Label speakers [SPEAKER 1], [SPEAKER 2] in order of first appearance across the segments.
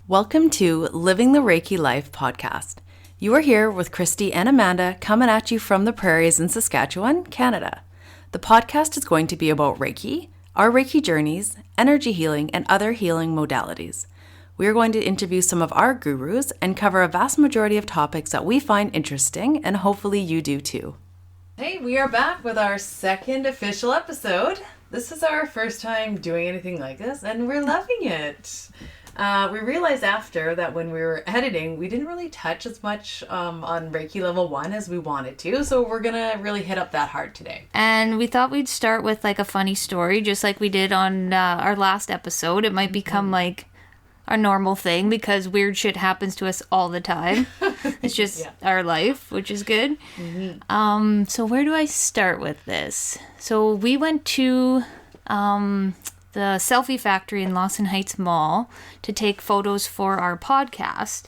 [SPEAKER 1] Welcome to Living the Reiki Life podcast. You are here with Christy and Amanda coming at you from the prairies in Saskatchewan, Canada. The podcast is going to be about Reiki, our Reiki journeys, energy healing, and other healing modalities. We are going to interview some of our gurus and cover a vast majority of topics that we find interesting, and hopefully you do too. Hey, we are back with our second official episode. This is our first time doing anything like this, and we're loving it. We realized after that when we were editing, we didn't really touch as much on Reiki level 1 as we wanted to, so we're gonna really hit up that hard today.
[SPEAKER 2] And we thought we'd start with like a funny story, just like we did on our last episode. It might become like a normal thing because weird shit happens to us all the time. It's just our life, which is good. Mm-hmm. So where do I start with this? So we went to the Selfie Factory in Lawson Heights Mall to take photos for our podcast.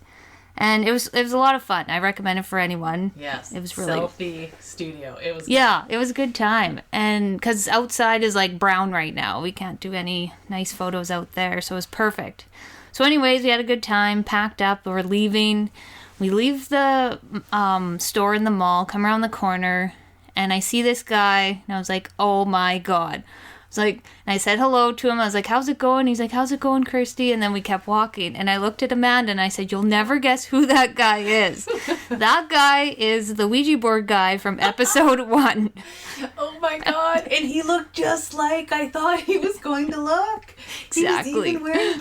[SPEAKER 2] And it was a lot of fun. I recommend it for anyone.
[SPEAKER 1] Yes.
[SPEAKER 2] It was really
[SPEAKER 1] Selfie studio. It was
[SPEAKER 2] it was a good time. And because outside is like brown right now. We can't do any nice photos out there. So it was perfect. So anyways, we had a good time, packed up, we're leaving. We leave the store in the mall, come around the corner, and I see this guy, and I was like, oh my God. I was like, and I said hello to him. I was like, how's it going? He's like, how's it going, Kirsty? And then we kept walking. And I looked at Amanda and I said, you'll never guess who that guy is. That guy is the Ouija board guy from episode 1.
[SPEAKER 1] Oh my God. And he looked just like I thought he was going to look.
[SPEAKER 2] Exactly.
[SPEAKER 1] He was even wearing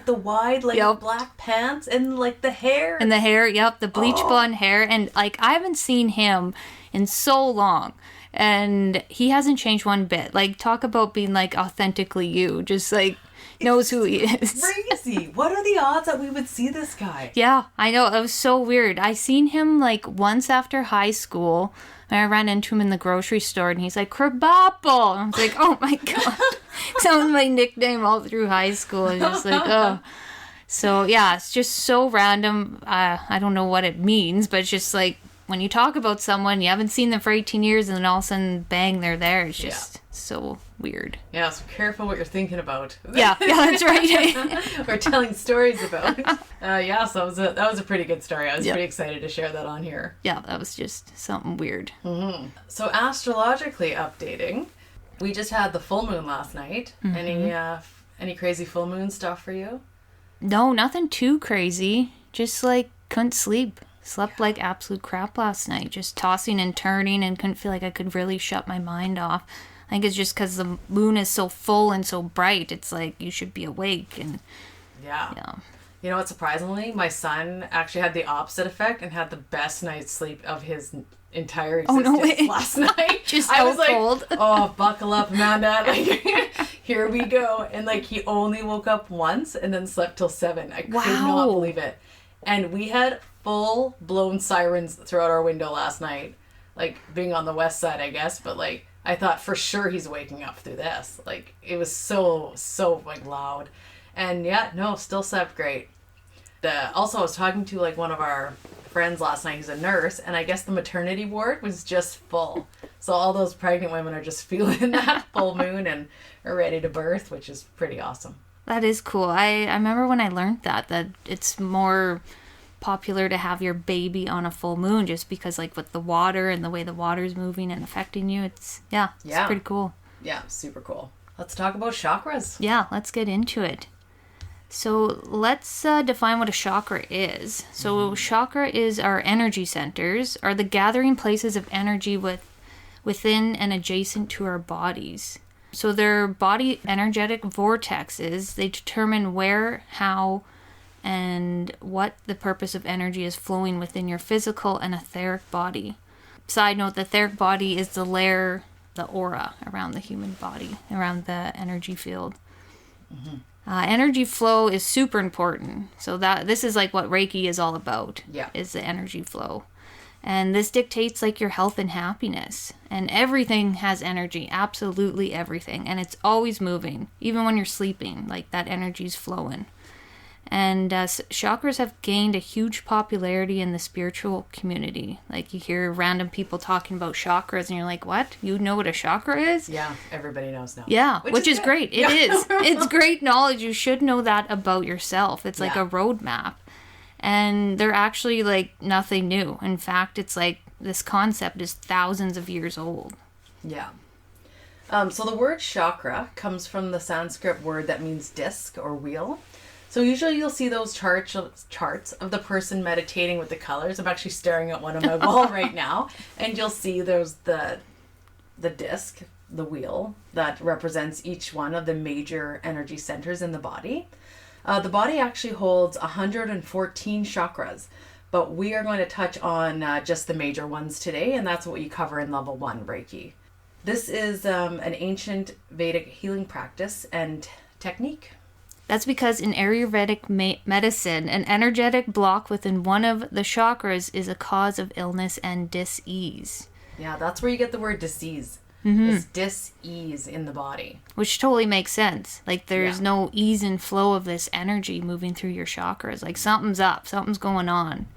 [SPEAKER 1] the wide black pants and like the hair.
[SPEAKER 2] And the hair, the bleach blonde hair. And like, I haven't seen him in so long. And he hasn't changed one bit. Like, talk about being, like, authentically you. Just, like, knows who he is.
[SPEAKER 1] Crazy. What are the odds that we would see this guy?
[SPEAKER 2] Yeah, I know. It was so weird. I seen him, like, once after high school. And I ran into him in the grocery store. And he's like, Krabappel. And I was like, oh, my God. That was my nickname all through high school. And just like, oh. So, yeah, it's just so random. I don't know what it means. But it's just, like, when you talk about someone, you haven't seen them for 18 years, and then all of a sudden, bang, they're there. It's just so weird.
[SPEAKER 1] Yeah, so careful what you're thinking about.
[SPEAKER 2] Yeah, that's right.
[SPEAKER 1] Or telling stories about. So that was a pretty good story. I was pretty excited to share that on here.
[SPEAKER 2] Yeah, that was just something weird.
[SPEAKER 1] Mm-hmm. So astrologically updating, we just had the full moon last night. Mm-hmm. Any crazy full moon stuff for you?
[SPEAKER 2] No, nothing too crazy. Just like couldn't sleep. Slept like absolute crap last night, just tossing and turning, and couldn't feel like I could really shut my mind off. I think it's just because the moon is so full and so bright. It's like you should be awake. And
[SPEAKER 1] yeah. You know what, surprisingly, my son actually had the opposite effect and had the best night's sleep of his entire existence last night.
[SPEAKER 2] Just
[SPEAKER 1] I was
[SPEAKER 2] cold.
[SPEAKER 1] Like, oh, buckle up, Amanda. Like, here we go. And like, he only woke up once and then slept till 7. I could not believe it. And we had full-blown sirens throughout our window last night. Like, being on the west side, I guess. But, like, I thought for sure he's waking up through this. Like, it was so, like, loud. And, still slept great. Also, I was talking to, like, one of our friends last night who's a nurse. And I guess the maternity ward was just full. So all those pregnant women are just feeling that full moon and are ready to birth, which is pretty awesome.
[SPEAKER 2] That is cool. I remember when I learned that it's more popular to have your baby on a full moon just because like with the water and the way the water is moving and affecting you, it's pretty cool.
[SPEAKER 1] Yeah, super cool. Let's talk about chakras.
[SPEAKER 2] Yeah, let's get into it. So let's define what a chakra is. So chakra is our energy centers, are the gathering places of energy within and adjacent to our bodies. So they're body energetic vortexes. They determine where, how, and what the purpose of energy is flowing within your physical and etheric body. Side note, the etheric body is the layer, the aura around the human body, around the energy field. Mm-hmm. Energy flow is super important. So this is like what Reiki is all about, is the energy flow. And this dictates like your health and happiness. And everything has energy, absolutely everything. And it's always moving, even when you're sleeping, like that energy's flowing. And chakras have gained a huge popularity in the spiritual community. Like, you hear random people talking about chakras and you're like, what? You know what a chakra is?
[SPEAKER 1] Yeah, everybody knows now.
[SPEAKER 2] Yeah, which is great. It is. It's great knowledge. You should know that about yourself. It's like a roadmap. And they're actually like nothing new. In fact, it's like this concept is thousands of years old.
[SPEAKER 1] Yeah. So the word chakra comes from the Sanskrit word that means disc or wheel. So usually you'll see those charts of the person meditating with the colors. I'm actually staring at one on my wall right now. And you'll see there's the disc, the wheel, that represents each one of the major energy centers in the body. The body actually holds 114 chakras. But we are going to touch on just the major ones today. And that's what you cover in level 1 Reiki. This is an ancient Vedic healing practice and technique.
[SPEAKER 2] That's because in Ayurvedic medicine, an energetic block within one of the chakras is a cause of illness and dis-ease.
[SPEAKER 1] Yeah, that's where you get the word disease. It's dis-ease in the body.
[SPEAKER 2] Which totally makes sense. Like, there's no ease and flow of this energy moving through your chakras. Like, something's up, something's going on.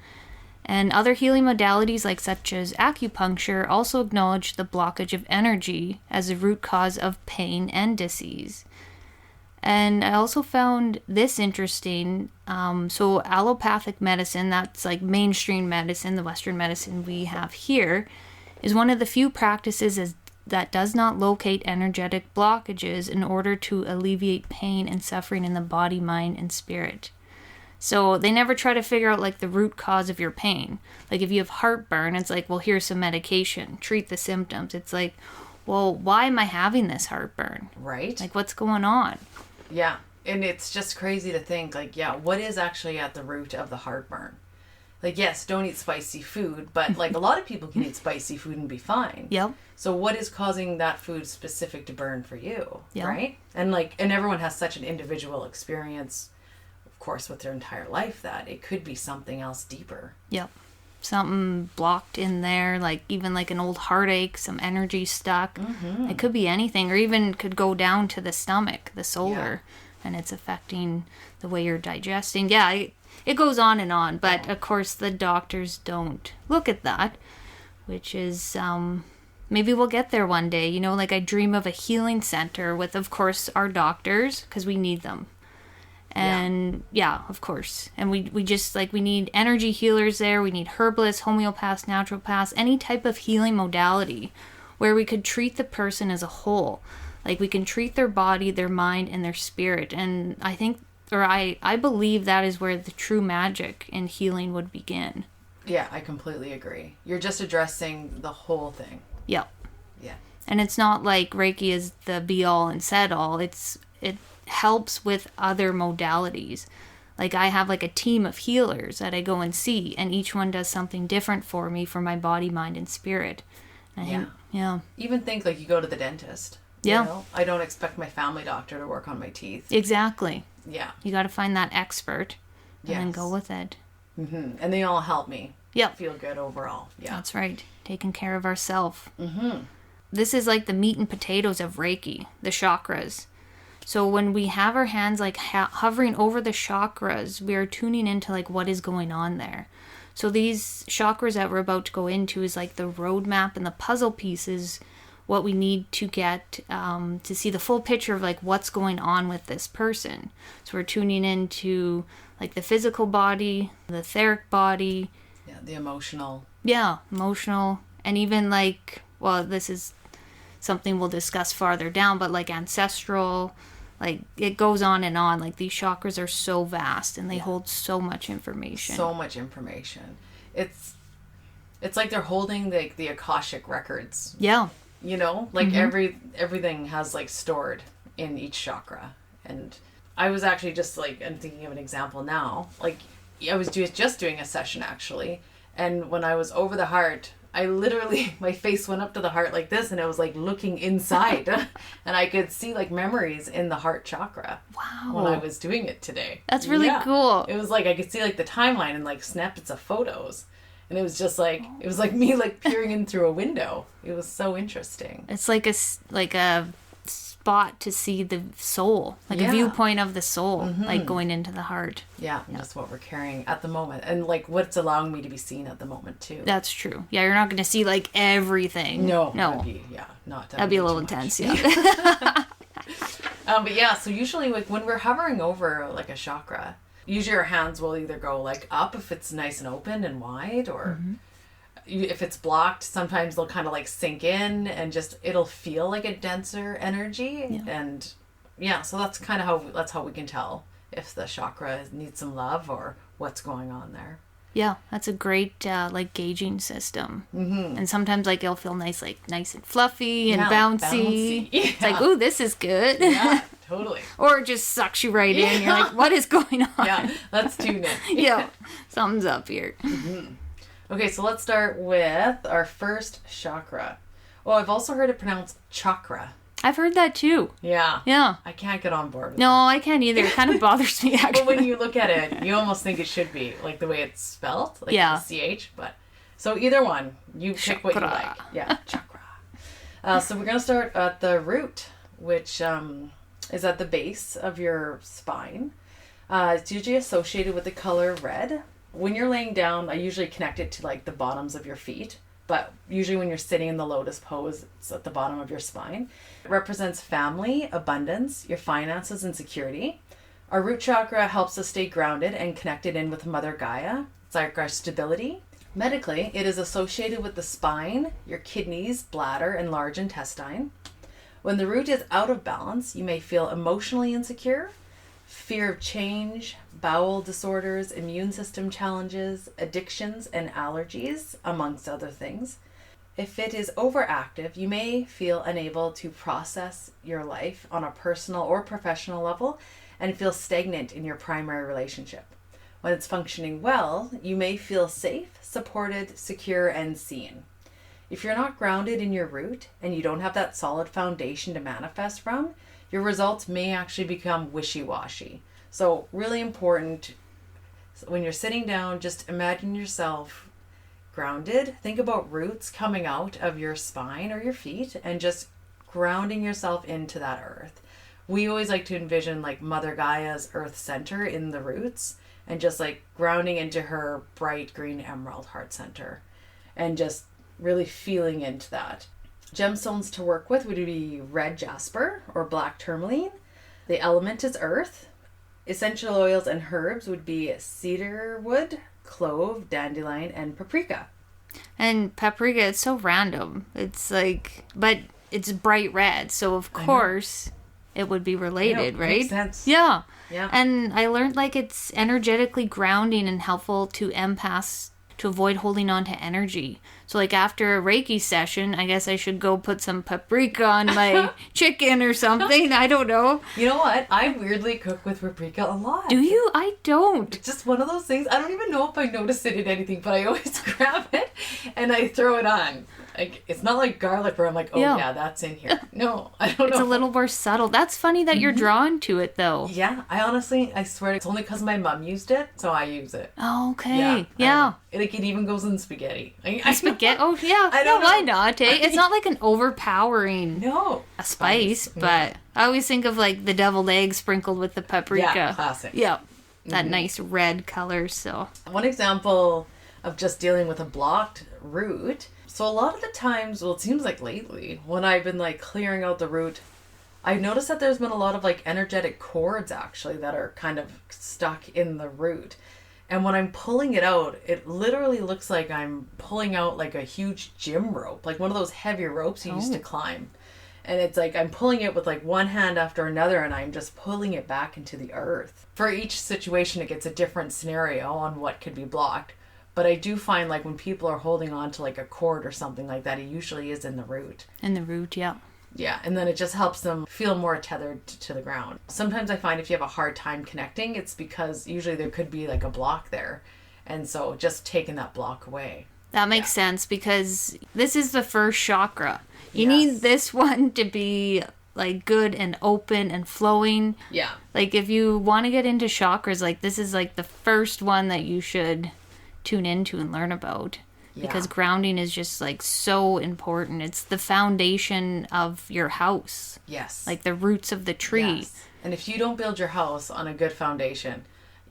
[SPEAKER 2] And other healing modalities, like such as acupuncture, also acknowledge the blockage of energy as a root cause of pain and disease. And I also found this interesting. So allopathic medicine, that's like mainstream medicine, the Western medicine we have here, is one of the few practices that does not locate energetic blockages in order to alleviate pain and suffering in the body, mind, and spirit. So they never try to figure out like the root cause of your pain. Like if you have heartburn, it's like, well, here's some medication, treat the symptoms. It's like, well, why am I having this heartburn?
[SPEAKER 1] Right.
[SPEAKER 2] Like, what's going on?
[SPEAKER 1] Yeah. And it's just crazy to think, like, what is actually at the root of the heartburn? Like, yes, don't eat spicy food, but like a lot of people can eat spicy food and be fine.
[SPEAKER 2] Yep.
[SPEAKER 1] So what is causing that food specific to burn for you?
[SPEAKER 2] Yep.
[SPEAKER 1] Right? And everyone has such an individual experience, of course, with their entire life, that it could be something else deeper.
[SPEAKER 2] Yep. Something blocked in there, like even like an old heartache, some energy stuck. Mm-hmm. It could be anything, or even could go down to the stomach, the solar, and it's affecting the way you're digesting. Yeah, it goes on and on, but of course the doctors don't look at that, which is, maybe we'll get there one day. You know, like I dream of a healing center with, of course, our doctors, because we need them. And of course. And we just we need energy healers there. We need herbalists, homeopaths, naturopaths, any type of healing modality where we could treat the person as a whole. Like we can treat their body, their mind, and their spirit. And I think, or I believe that is where the true magic in healing would begin. Yeah,
[SPEAKER 1] I completely agree. You're just addressing the whole thing.
[SPEAKER 2] Yep.
[SPEAKER 1] Yeah.
[SPEAKER 2] And it's not like Reiki is the be all and said all. It helps with other modalities. Like I have like a team of healers that I go and see, and each one does something different for me for my body, mind, and spirit. And
[SPEAKER 1] Even think like you go to the dentist.
[SPEAKER 2] Yeah.
[SPEAKER 1] You know? I don't expect my family doctor to work on my teeth.
[SPEAKER 2] Exactly.
[SPEAKER 1] Yeah.
[SPEAKER 2] You got to find that expert and then go with it.
[SPEAKER 1] Mm-hmm. And they all help me.
[SPEAKER 2] Yep.
[SPEAKER 1] Feel good overall. Yeah.
[SPEAKER 2] That's right. Taking care of ourselves.
[SPEAKER 1] Mm-hmm.
[SPEAKER 2] This is like the meat and potatoes of Reiki, the chakras. So when we have our hands like hovering over the chakras, we are tuning into like what is going on there. So these chakras that we're about to go into is like the roadmap and the puzzle pieces, what we need to get to see the full picture of like what's going on with this person. So we're tuning into like the physical body, the etheric body.
[SPEAKER 1] Yeah, the emotional.
[SPEAKER 2] Yeah, emotional. And even like, well, this is something we'll discuss farther down, but like ancestral, like it goes on and on. Like these chakras are so vast and they hold so much information.
[SPEAKER 1] So much information. It's like they're holding the Akashic records.
[SPEAKER 2] Yeah.
[SPEAKER 1] You know, like everything has like stored in each chakra. And I was actually just like, I'm thinking of an example now. Like I was just doing a session actually, and when I was over the heart, I literally, my face went up to the heart like this, and I was like looking inside and I could see like memories in the heart chakra.
[SPEAKER 2] Wow.
[SPEAKER 1] When I was doing it today.
[SPEAKER 2] That's really cool.
[SPEAKER 1] It was like, I could see like the timeline and like snippets of photos. And it was just like, it was like me like peering in through a window. It was so interesting.
[SPEAKER 2] It's like a spot to see the soul, like a viewpoint of the soul, like going into the heart.
[SPEAKER 1] Yeah, that's what we're carrying at the moment. And like what's allowing me to be seen at the moment too.
[SPEAKER 2] That's true. Yeah, you're not going to see like everything.
[SPEAKER 1] No.
[SPEAKER 2] That'd be a little intense, yeah.
[SPEAKER 1] But yeah, so usually like when we're hovering over like a chakra, usually our hands will either go like up if it's nice and open and wide, or if it's blocked, sometimes they'll kind of like sink in and just it'll feel like a denser energy. And so that's kind of how we can tell if the chakra needs some love or what's going on there.
[SPEAKER 2] Yeah, that's a great like gauging system. And sometimes like it'll feel nice and fluffy and bouncy.
[SPEAKER 1] Yeah.
[SPEAKER 2] It's like, ooh, this is good.
[SPEAKER 1] Yeah, totally.
[SPEAKER 2] Or it just sucks you right in. You're like, what is going on?
[SPEAKER 1] Yeah, let's tune in.
[SPEAKER 2] Yeah, something's up here.
[SPEAKER 1] Okay, so let's start with our first chakra. Oh, I've also heard it pronounced chakra.
[SPEAKER 2] I've heard that too.
[SPEAKER 1] Yeah.
[SPEAKER 2] Yeah.
[SPEAKER 1] I can't get on board with
[SPEAKER 2] No,
[SPEAKER 1] that.
[SPEAKER 2] I can't either. It kind of bothers me, actually.
[SPEAKER 1] But when you look at it, you almost think it should be, like the way it's spelled, like the CH. But so either one, you pick what you like. Yeah, chakra. So we're going to start at the root, which is at the base of your spine. It's usually associated with the color red. When you're laying down, I usually connect it to like the bottoms of your feet. But usually when you're sitting in the lotus pose, it's at the bottom of your spine. It represents family, abundance, your finances, and security. Our root chakra helps us stay grounded and connected in with Mother Gaia. It's like our stability. Medically, it is associated with the spine, your kidneys, bladder, and large intestine. When the root is out of balance, you may feel emotionally insecure, fear of change, bowel disorders, immune system challenges, addictions, and allergies, amongst other things. If it is overactive, you may feel unable to process your life on a personal or professional level and feel stagnant in your primary relationship. When it's functioning well, you may feel safe, supported, secure, and seen. If you're not grounded in your root and you don't have that solid foundation to manifest from, your results may actually become wishy-washy. So really important, when you're sitting down, just imagine yourself grounded. Think about roots coming out of your spine or your feet and just grounding yourself into that earth. We always like to envision like Mother Gaia's earth center in the roots and just like grounding into her bright green emerald heart center and just really feeling into that. Gemstones to work with would be red jasper or black tourmaline. The element is earth. Essential oils and herbs would be cedarwood, clove, dandelion, and paprika.
[SPEAKER 2] And paprika, it's so random. It's like, but it's bright red, so of course it would be related, right?
[SPEAKER 1] Makes sense.
[SPEAKER 2] Yeah.
[SPEAKER 1] Yeah.
[SPEAKER 2] And I learned like it's energetically grounding and helpful to empaths to avoid holding on to energy. So like after a Reiki session, I guess I should go put some paprika on my chicken or something. I don't know.
[SPEAKER 1] You know what? I weirdly cook with paprika a lot.
[SPEAKER 2] Do you? I don't.
[SPEAKER 1] It's just one of those things. I don't even know if I notice it in anything, but I always grab it and I throw it on. Like, it's not like garlic where I'm like, oh yeah, that's in here. No, I don't know.
[SPEAKER 2] It's a little more subtle. That's funny that you're drawn to it though.
[SPEAKER 1] Yeah, I swear it's only because my mom used it, so I use it.
[SPEAKER 2] Oh, okay. Yeah.
[SPEAKER 1] It even goes in spaghetti.
[SPEAKER 2] Spaghetti? Oh, yeah.
[SPEAKER 1] I don't know.
[SPEAKER 2] Why not, eh? It's not like an overpowering
[SPEAKER 1] a
[SPEAKER 2] spice, but I always think of like the deviled egg sprinkled with the paprika.
[SPEAKER 1] Yeah, classic.
[SPEAKER 2] Yeah. That nice red color, so.
[SPEAKER 1] One example of just dealing with a blocked root. So a lot of the times, well, it seems like lately, when I've been like clearing out the root, I've noticed that there's been a lot of like energetic cords actually that are kind of stuck in the root. And when I'm pulling it out, it literally looks like I'm pulling out like a huge gym rope, like one of those heavy ropes you used to climb. And it's like I'm pulling it with like one hand after another and I'm just pulling it back into the earth. For each situation, it gets a different scenario on what could be blocked. But I do find like when people are holding on to like a cord or something like that, it usually is in the root.
[SPEAKER 2] In the root, yeah.
[SPEAKER 1] Yeah, and then it just helps them feel more tethered to the ground. Sometimes I find if you have a hard time connecting, it's because usually there could be like a block there. And so just taking that block away.
[SPEAKER 2] That makes sense because this is the first chakra. You need this one to be like good and open and flowing.
[SPEAKER 1] Yeah.
[SPEAKER 2] Like if you want to get into chakras, like this is like the first one that you should tune into and learn about. because
[SPEAKER 1] Yeah.
[SPEAKER 2] grounding is just like so important. It's the foundation of your house,
[SPEAKER 1] Yes.
[SPEAKER 2] like the roots of the tree.
[SPEAKER 1] Yes. And if you don't build your house on a good foundation,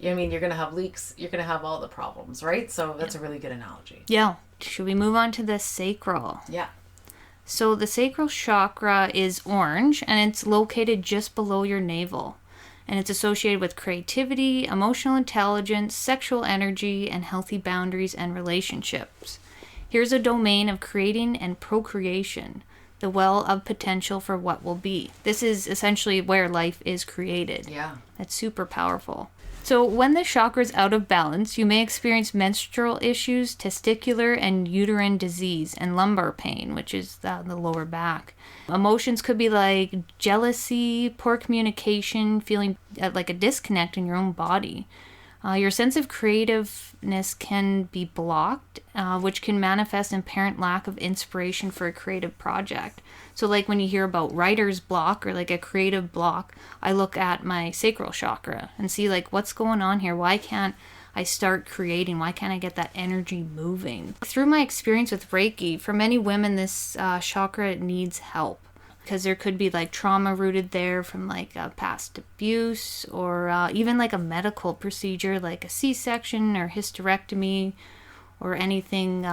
[SPEAKER 1] I mean, you're going to have leaks, you're going to have all the problems, right? So that's a really good analogy.
[SPEAKER 2] Yeah. Should we move on to the sacral?
[SPEAKER 1] Yeah.
[SPEAKER 2] So the sacral chakra is orange and it's located just below your navel. And it's associated with creativity, emotional intelligence, sexual energy, and healthy boundaries and relationships. Here's a domain of creating and procreation, the well of potential for what will be. This is essentially where life is created.
[SPEAKER 1] Yeah.
[SPEAKER 2] That's super powerful. So when the chakra is out of balance, you may experience menstrual issues, testicular and uterine disease, and lumbar pain, which is the lower back. Emotions could be like jealousy, poor communication, feeling like a disconnect in your own body. Your sense of creativeness can be blocked, which can manifest in apparent lack of inspiration for a creative project. So like when you hear about writer's block or like a creative block, I look at my sacral chakra and see like what's going on here. Why can't I start creating? Why can't I get that energy moving? Through my experience with Reiki, for many women, this chakra needs help. Because there could be like trauma rooted there from like past abuse or even like a medical procedure like a C-section or hysterectomy or anything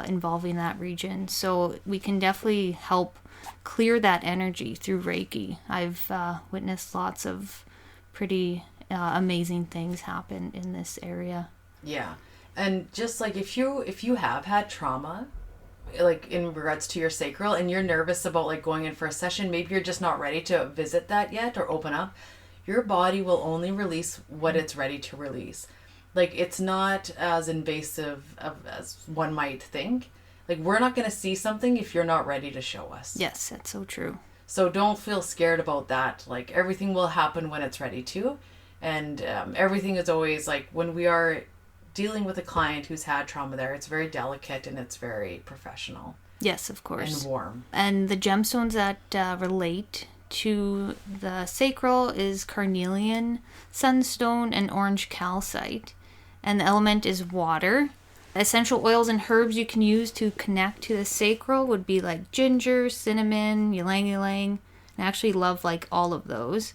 [SPEAKER 2] involving that region. So we can definitely help clear that energy through Reiki. I've witnessed lots of pretty amazing things happen in this area.
[SPEAKER 1] Yeah. And just like if you have had trauma, like in regards to your sacral, and you're nervous about like going in for a session, maybe you're just not ready to visit that yet or open up, your body will only release what it's ready to release. Like it's not as invasive as one might think. Like we're not going to see something if you're not ready to show us.
[SPEAKER 2] Yes, that's so true.
[SPEAKER 1] So don't feel scared about that. Like everything will happen when it's ready to. And everything is always like when we are dealing with a client who's had trauma there, it's very delicate and it's very professional.
[SPEAKER 2] Yes, of course.
[SPEAKER 1] And warm.
[SPEAKER 2] And the gemstones that relate to the sacral is carnelian, sunstone, and orange calcite. And the element is water. Essential oils and herbs you can use to connect to the sacral would be like ginger, cinnamon, ylang ylang. I actually love like all of those.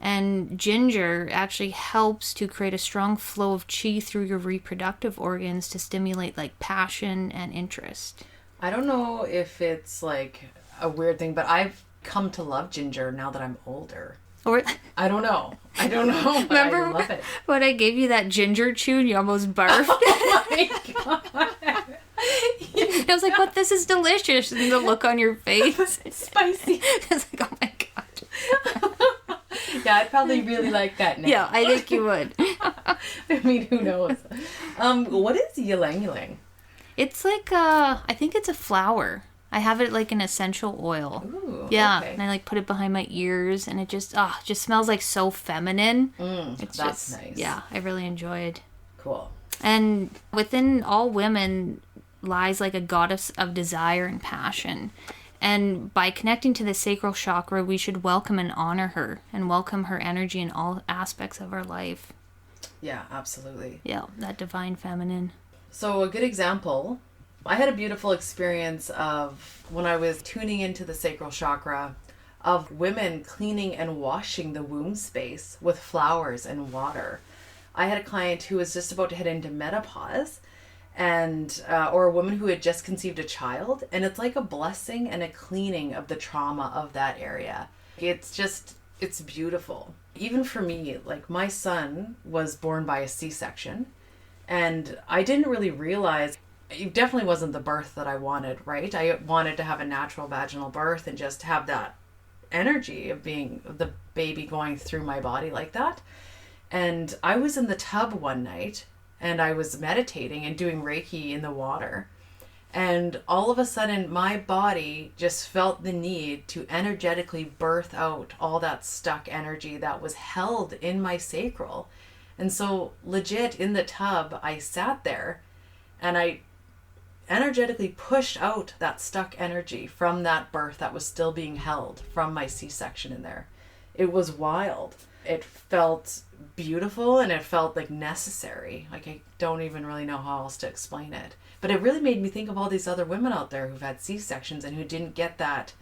[SPEAKER 2] And ginger actually helps to create a strong flow of chi through your reproductive organs to stimulate like passion and interest.
[SPEAKER 1] I don't know if it's like a weird thing, but I've come to love ginger now that I'm older.
[SPEAKER 2] Or
[SPEAKER 1] I don't know, but
[SPEAKER 2] remember
[SPEAKER 1] I love it.
[SPEAKER 2] when I gave you that ginger chew and you almost barfed?
[SPEAKER 1] Oh my god.
[SPEAKER 2] I was like, "But this is delicious," and the look on your face.
[SPEAKER 1] It's spicy.
[SPEAKER 2] I was like, "Oh my god."
[SPEAKER 1] Yeah, I'd probably really like that now.
[SPEAKER 2] Yeah, I think you would.
[SPEAKER 1] I mean, who knows? What is ylang ylang?
[SPEAKER 2] It's like I think it's a flower. I have it like an essential oil.
[SPEAKER 1] Ooh,
[SPEAKER 2] yeah,
[SPEAKER 1] okay.
[SPEAKER 2] and I like put it behind my ears, and it just smells like so feminine.
[SPEAKER 1] That's
[SPEAKER 2] just
[SPEAKER 1] nice.
[SPEAKER 2] Yeah, I really enjoy it.
[SPEAKER 1] Cool.
[SPEAKER 2] And within all women lies like a goddess of desire and passion. And by connecting to the sacral chakra, we should welcome and honor her and welcome her energy in all aspects of our life.
[SPEAKER 1] Yeah, absolutely.
[SPEAKER 2] Yeah, that divine feminine.
[SPEAKER 1] So a good example, I had a beautiful experience of when I was tuning into the sacral chakra of women cleaning and washing the womb space with flowers and water. I had a client who was just about to head into menopause, and or a woman who had just conceived a child, and it's like a blessing and a cleaning of the trauma of that area. It's beautiful. Even for me, like my son was born by a C-section, and I didn't really realize, it definitely wasn't the birth that I wanted, right? I wanted to have a natural vaginal birth and just have that energy of being the baby going through my body like that. And I was in the tub one night and I was meditating and doing Reiki in the water. And all of a sudden my body just felt the need to energetically birth out all that stuck energy that was held in my sacral. And so legit in the tub, I sat there and I energetically pushed out that stuck energy from that birth that was still being held from my C-section in there. It was wild. It felt beautiful and it felt like necessary. Like I don't even really know how else to explain it. But it really made me think of all these other women out there who've had C-sections and who didn't get that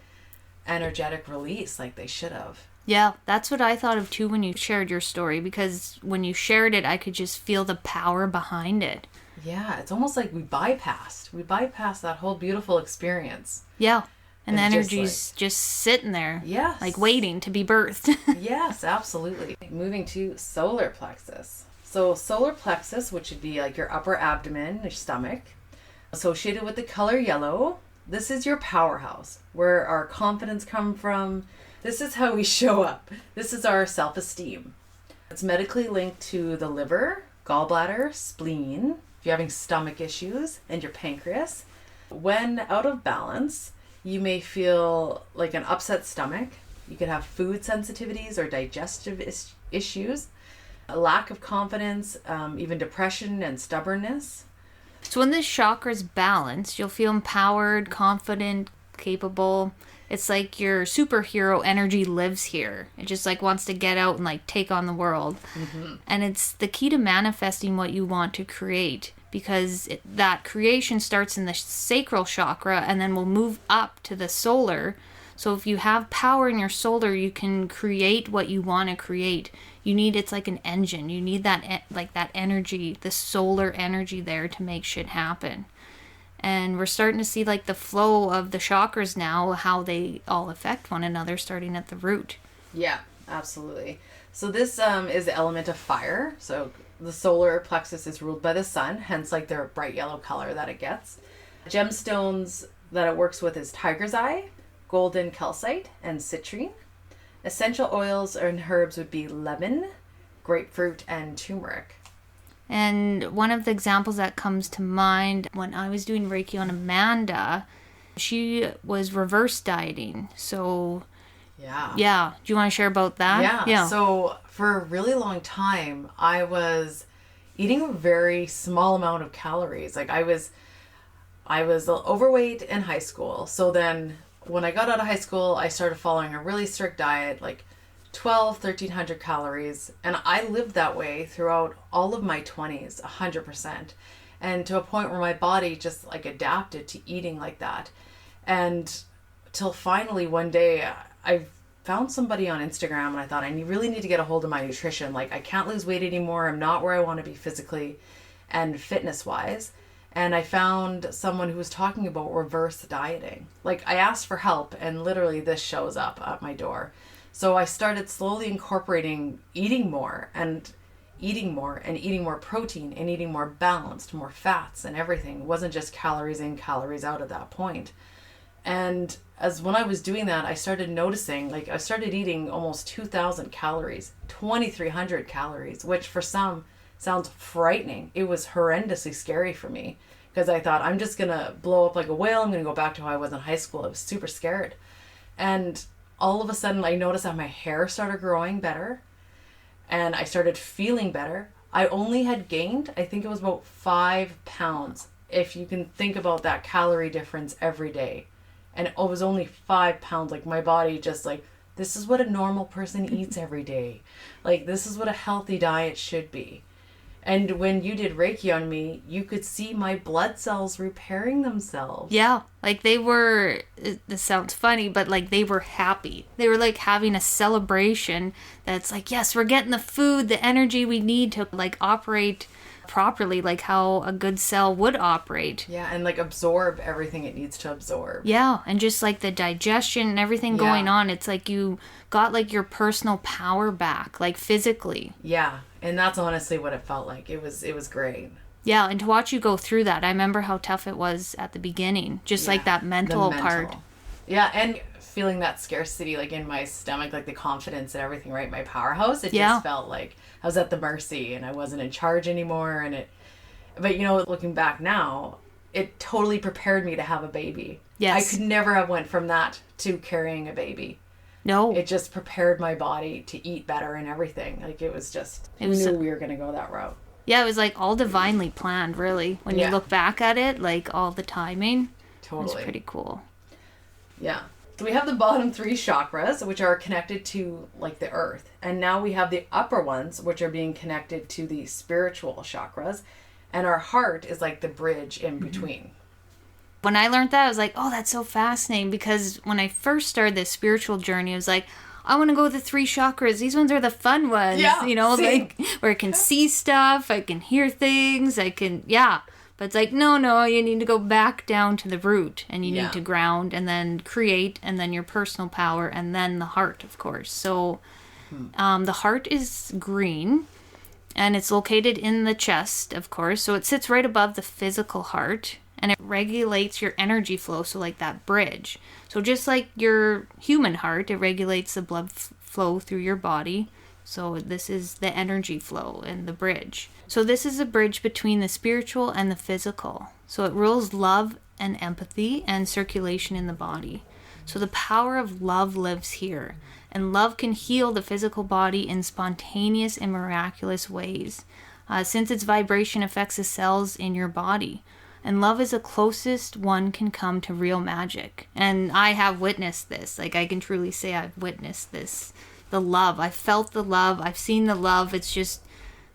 [SPEAKER 1] energetic release like they should have.
[SPEAKER 2] Yeah, that's what I thought of too when you shared your story, because when you shared it, I could just feel the power behind it.
[SPEAKER 1] Yeah, it's almost like we bypassed that whole beautiful experience.
[SPEAKER 2] Yeah. And the energy's just sitting there.
[SPEAKER 1] Yes.
[SPEAKER 2] Like waiting to be birthed.
[SPEAKER 1] Yes, absolutely. Moving to solar plexus. So solar plexus, which would be like your upper abdomen, your stomach, associated with the color yellow. This is your powerhouse, where our confidence comes from. This is how we show up. This is our self-esteem. It's medically linked to the liver, gallbladder, spleen, if you're having stomach issues, and your pancreas. When out of balance, you may feel like an upset stomach. You could have food sensitivities or digestive issues, a lack of confidence, even depression and stubbornness.
[SPEAKER 2] So when this chakra is balanced, you'll feel empowered, confident, capable. It's like your superhero energy lives here. It just like wants to get out and like take on the world. Mm-hmm. And it's the key to manifesting what you want to create, because that creation starts in the sacral chakra and then will move up to the solar. So if you have power in your solar, you can create what you want to create. It's like an engine. You need that energy, the solar energy there to make shit happen. And we're starting to see like the flow of the chakras now, how they all affect one another, starting at the root.
[SPEAKER 1] Yeah, absolutely. So this is the element of fire. So the solar plexus is ruled by the sun, hence like their bright yellow color that it gets. Gemstones that it works with is tiger's eye, golden calcite, and citrine. Essential oils and herbs would be lemon, grapefruit, and turmeric.
[SPEAKER 2] And one of the examples that comes to mind when I was doing Reiki on Amanda, she was reverse dieting. So yeah. Do you want to share about that?
[SPEAKER 1] Yeah. So for a really long time, I was eating a very small amount of calories. Like I was overweight in high school. So then when I got out of high school, I started following a really strict diet, like 1,300 calories. And I lived that way throughout all of my 20s, 100%. And to a point where my body just like adapted to eating like that. And till finally one day I found somebody on Instagram and I thought, I really need to get a hold of my nutrition. Like I can't lose weight anymore. I'm not where I want to be physically and fitness wise. And I found someone who was talking about reverse dieting. Like I asked for help and literally this shows up at my door. So I started slowly incorporating eating more and eating more protein and eating more balanced, more fats and everything. It wasn't just calories in, calories out at that point. And as when I was doing that, I started noticing, like I started eating almost 2,000 calories, 2,300 calories, which for some sounds frightening. It was horrendously scary for me because I thought I'm just going to blow up like a whale. I'm going to go back to how I was in high school. I was super scared. And all of a sudden I noticed that my hair started growing better and I started feeling better. I only had gained, I think it was about 5 pounds. If you can think about that calorie difference every day. And it was only 5 pounds. Like my body just like, this is what a normal person eats every day. Like this is what a healthy diet should be. And when you did Reiki on me, you could see my blood cells repairing themselves.
[SPEAKER 2] Yeah, like they were, this sounds funny, but like they were happy. They were like having a celebration that's like, yes, we're getting the food, the energy we need to like operate properly, like how a good cell would operate.
[SPEAKER 1] Yeah, and like absorb everything it needs to absorb.
[SPEAKER 2] Yeah, and just like the digestion and everything going on, it's like you got like your personal power back, like physically.
[SPEAKER 1] Yeah, and that's honestly what it felt like. It was great.
[SPEAKER 2] Yeah, and to watch you go through that, I remember how tough it was at the beginning, just like that mental part.
[SPEAKER 1] Yeah, and feeling that scarcity like in my stomach, like the confidence and everything, right? My powerhouse, it just felt like I was at the mercy and I wasn't in charge anymore. But you know, looking back now, it totally prepared me to have a baby. Yes. I could never have went from that to carrying a baby.
[SPEAKER 2] No.
[SPEAKER 1] It just prepared my body to eat better and everything. Like it was just, who knew we were going to go that route.
[SPEAKER 2] Yeah, it was like all divinely planned, really. When you look back at it, like all the timing.
[SPEAKER 1] Totally.
[SPEAKER 2] It was pretty cool.
[SPEAKER 1] Yeah. So we have the bottom 3 chakras, which are connected to like the earth. And now we have the upper ones, which are being connected to the spiritual chakras. And our heart is like the bridge in between.
[SPEAKER 2] When I learned that, I was like, oh, that's so fascinating. Because when I first started this spiritual journey, I was like, I want to go with the 3 chakras. These ones are the fun ones.
[SPEAKER 1] Yeah,
[SPEAKER 2] you know,
[SPEAKER 1] same.
[SPEAKER 2] like where I can see stuff, I can hear things, I can, But it's like, no, you need to go back down to the root, and you need to ground and then create, and then your personal power, and then the heart, of course. So the heart is green, and it's located in the chest, of course. So it sits right above the physical heart, and it regulates your energy flow, so like that bridge. So just like your human heart, it regulates the blood flow through your body. So this is the energy flow and the bridge. So this is a bridge between the spiritual and the physical. So it rules love and empathy and circulation in the body. So the power of love lives here. And love can heal the physical body in spontaneous and miraculous ways, since its vibration affects the cells in your body. And love is the closest one can come to real magic. And I have witnessed this. Like, I can truly say I've witnessed this. The love. I felt the love. I've seen the love. It's just,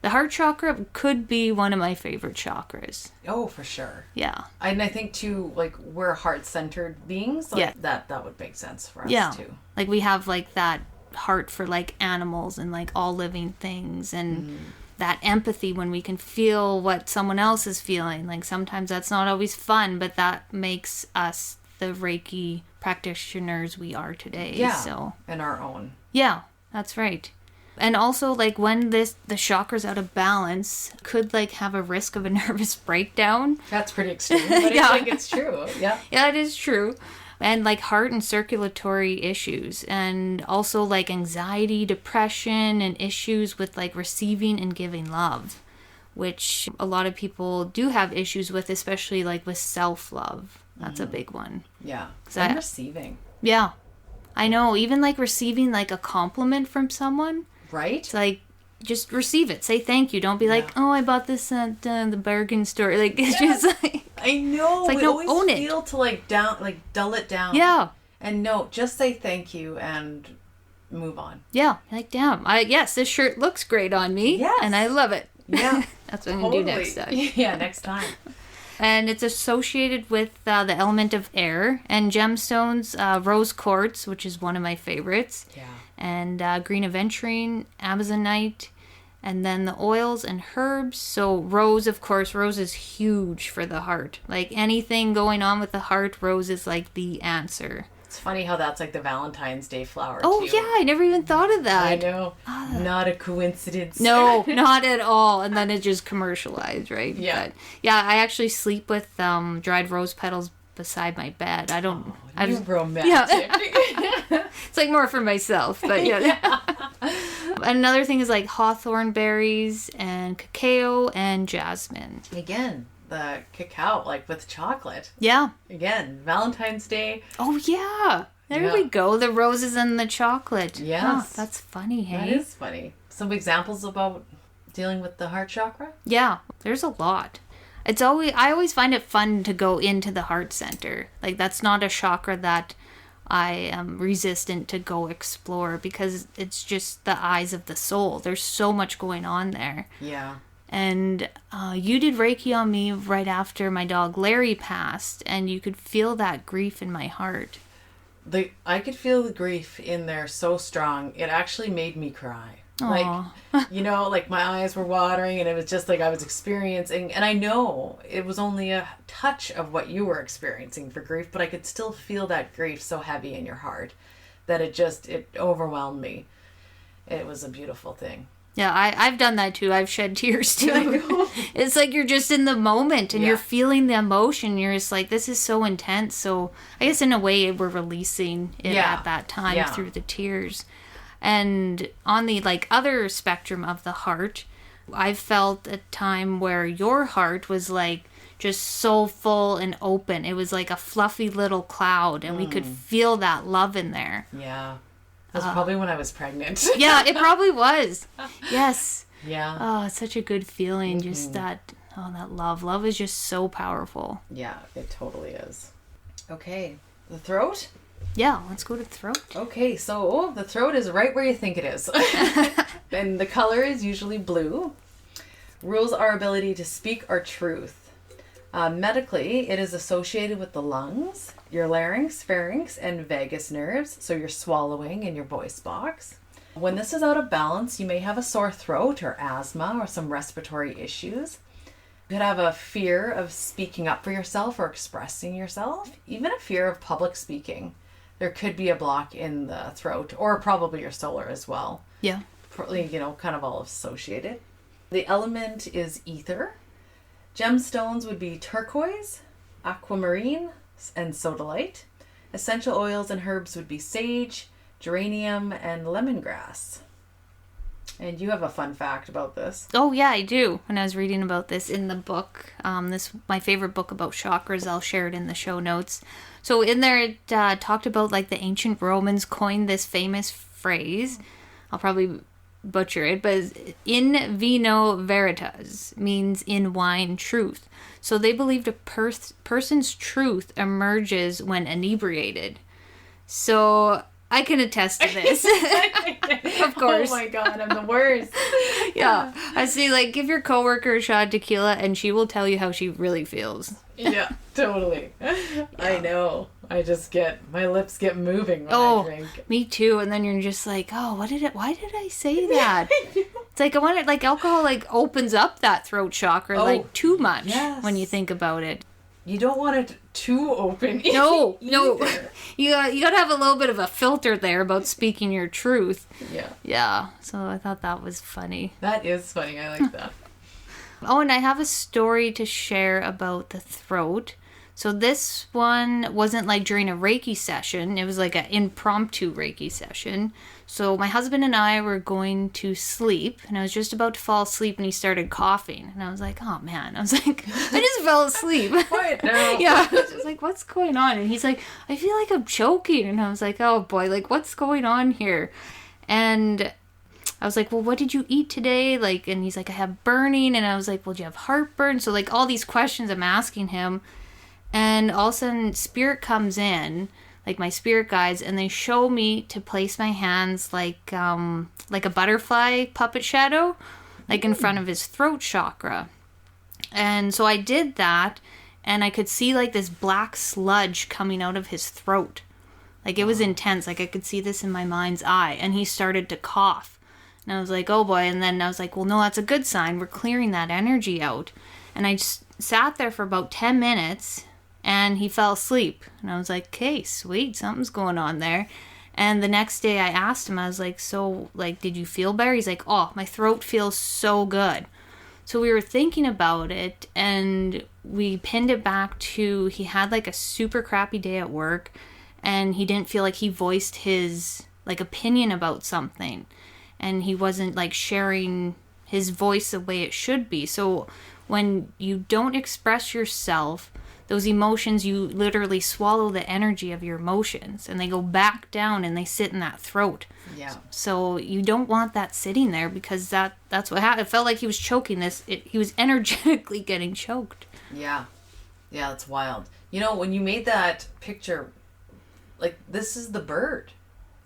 [SPEAKER 2] the heart chakra could be one of my favorite chakras.
[SPEAKER 1] Oh, for sure.
[SPEAKER 2] Yeah.
[SPEAKER 1] And I think too, like, we're heart-centered beings. Like, that would make sense for us too.
[SPEAKER 2] Like, we have like that heart for like animals and like all living things, and that empathy when we can feel what someone else is feeling. Like, sometimes that's not always fun, but that makes us the Reiki practitioners we are today.
[SPEAKER 1] Yeah.
[SPEAKER 2] So.
[SPEAKER 1] And our own.
[SPEAKER 2] Yeah, that's right. And also, like, when the chakra's out of balance, could like have a risk of a nervous breakdown.
[SPEAKER 1] That's pretty extreme, but I think it's true. Yeah.
[SPEAKER 2] Yeah, it is true. And like heart and circulatory issues, and also like anxiety, depression, and issues with like receiving and giving love, which a lot of people do have issues with, especially like with self-love. That's a big one.
[SPEAKER 1] Yeah. And receiving.
[SPEAKER 2] Yeah. I know. Even like receiving like a compliment from someone.
[SPEAKER 1] Right?
[SPEAKER 2] It's like, just receive it. Say thank you. Don't be like, oh, I bought this at the bargain store. Like, it's just like...
[SPEAKER 1] I know.
[SPEAKER 2] It's like,
[SPEAKER 1] we
[SPEAKER 2] no,
[SPEAKER 1] always
[SPEAKER 2] own it.
[SPEAKER 1] feel to like dull it down.
[SPEAKER 2] Yeah.
[SPEAKER 1] And no, just say thank you and move on.
[SPEAKER 2] Yeah. Like, damn. Yes, this shirt looks great on me.
[SPEAKER 1] Yes.
[SPEAKER 2] And I love it.
[SPEAKER 1] Yeah.
[SPEAKER 2] That's what I'm going to do next time.
[SPEAKER 1] Yeah, next time.
[SPEAKER 2] And it's associated with the element of air, and gemstones, rose quartz, which is one of my favorites.
[SPEAKER 1] Yeah.
[SPEAKER 2] And green aventurine, amazonite, and then the oils and herbs. So rose, of course, rose is huge for the heart. Like, anything going on with the heart, rose is like the answer.
[SPEAKER 1] It's funny how that's like the Valentine's Day flower,
[SPEAKER 2] Oh,
[SPEAKER 1] too.
[SPEAKER 2] yeah, I never even thought of that.
[SPEAKER 1] I know. Not a coincidence.
[SPEAKER 2] No, not at all. And then it just commercialized, right?
[SPEAKER 1] Yeah.
[SPEAKER 2] But, yeah, I actually sleep with dried rose petals beside my bed. I don't...
[SPEAKER 1] You're romantic.
[SPEAKER 2] Yeah. It's like more for myself, but yeah. Another thing is like hawthorn berries and cacao and jasmine.
[SPEAKER 1] Again, the cacao, like with chocolate.
[SPEAKER 2] Yeah.
[SPEAKER 1] Again, Valentine's Day.
[SPEAKER 2] Oh, yeah. There we go. The roses and the chocolate.
[SPEAKER 1] Yes.
[SPEAKER 2] Huh, that's funny, hey?
[SPEAKER 1] That is funny. Some examples about dealing with the heart chakra?
[SPEAKER 2] Yeah, there's a lot. I always find it fun to go into the heart center. Like, that's not a chakra that I am resistant to go explore, because it's just the eyes of the soul. There's so much going on there.
[SPEAKER 1] Yeah.
[SPEAKER 2] And you did Reiki on me right after my dog Larry passed, and you could feel that grief in my heart.
[SPEAKER 1] I could feel the grief in there so strong. It actually made me cry.
[SPEAKER 2] Aww.
[SPEAKER 1] Like, like my eyes were watering, and it was just like I was experiencing, and I know it was only a touch of what you were experiencing for grief, but I could still feel that grief so heavy in your heart that it overwhelmed me. It was a beautiful thing.
[SPEAKER 2] Yeah, I've done that too. I've shed tears too. It's like you're just in the moment and you're feeling the emotion. You're just like, this is so intense. So I guess in a way we're releasing it at that time through the tears. And on the like other spectrum of the heart, I've felt a time where your heart was like just so full and open. It was like a fluffy little cloud, and we could feel that love in there.
[SPEAKER 1] Yeah. That was probably when I was pregnant.
[SPEAKER 2] Yeah, it probably was. Yes.
[SPEAKER 1] Yeah.
[SPEAKER 2] Oh, it's such a good feeling. Just that love. Love is just so powerful.
[SPEAKER 1] Yeah, it totally is. Okay. The throat?
[SPEAKER 2] Yeah, let's go to throat.
[SPEAKER 1] Okay, so the throat is right where you think it is. And the color is usually blue. Rules our ability to speak our truth. Medically, it is associated with the lungs, your larynx, pharynx, and vagus nerves, so your swallowing and your voice box. When this is out of balance, you may have a sore throat or asthma or some respiratory issues. You could have a fear of speaking up for yourself or expressing yourself, even a fear of public speaking. There could be a block in the throat, or probably your solar as well.
[SPEAKER 2] Yeah.
[SPEAKER 1] Kind of all associated. The element is ether. Gemstones would be turquoise, aquamarine, and sodalite. Essential oils and herbs would be sage, geranium, and lemongrass. And you have a fun fact about this.
[SPEAKER 2] Oh yeah, I do. When I was reading about this in the book, my favorite book about chakras, I'll share it in the show notes. So in there, it talked about like the ancient Romans coined this famous phrase. I'll probably butcher it, but in vino veritas means in wine truth. So they believed a person's truth emerges when inebriated. So I can attest to this. Of course.
[SPEAKER 1] Oh my God, I'm the worst.
[SPEAKER 2] Yeah. I see, like, give your coworker a shot of tequila and she will tell you how she really feels.
[SPEAKER 1] Yeah, totally. Yeah. I know. My lips get moving when I drink.
[SPEAKER 2] Me too. And then you're just like, why did I say that? It's like, alcohol, like, opens up that throat chakra, like, too much when you think about it.
[SPEAKER 1] You don't want it too open.
[SPEAKER 2] No. You gotta have a little bit of a filter there about speaking your truth.
[SPEAKER 1] Yeah.
[SPEAKER 2] Yeah. So I thought that was funny.
[SPEAKER 1] That is funny. I like that.
[SPEAKER 2] Oh, and I have a story to share about the throat. So this one wasn't like during a Reiki session. It was like an impromptu Reiki session. So my husband and I were going to sleep, and I was just about to fall asleep, and he started coughing. And I was like, oh, man. I was like, I just fell asleep.
[SPEAKER 1] Quiet now.
[SPEAKER 2] Yeah. I was just like, what's going on? And he's like, I feel like I'm choking. And I was like, oh, boy, like, what's going on here? And I was like, well, what did you eat today? Like, and he's like, I have burning. And I was like, well, do you have heartburn? So, like, all these questions I'm asking him. And all of a sudden, spirit comes in, like my spirit guides, and they show me to place my hands like a butterfly puppet shadow, like in front of his throat chakra. And so I did that, and I could see like this black sludge coming out of his throat. Like, it was intense. Like, I could see this in my mind's eye. And he started to cough. And I was like, oh boy. And then I was like, well, no, that's a good sign. We're clearing that energy out. And I just sat there for about 10 minutes. And he fell asleep. And I was like, okay, sweet, something's going on there. And the next day I asked him, I was like, so, like, did you feel better? He's like, oh, my throat feels so good. So we were thinking about it, and we pinned it back to he had, like, a super crappy day at work, and he didn't feel like he voiced his, like, opinion about something. And he wasn't, like, sharing his voice the way it should be. So when you don't express yourself, those emotions, you literally swallow the energy of your emotions, and they go back down and they sit in that throat.
[SPEAKER 1] Yeah. So
[SPEAKER 2] you don't want that sitting there, because that's what happened. It felt like he was choking he was energetically getting choked.
[SPEAKER 1] Yeah. Yeah, that's wild. You know, when you made that picture, like, this is the bird.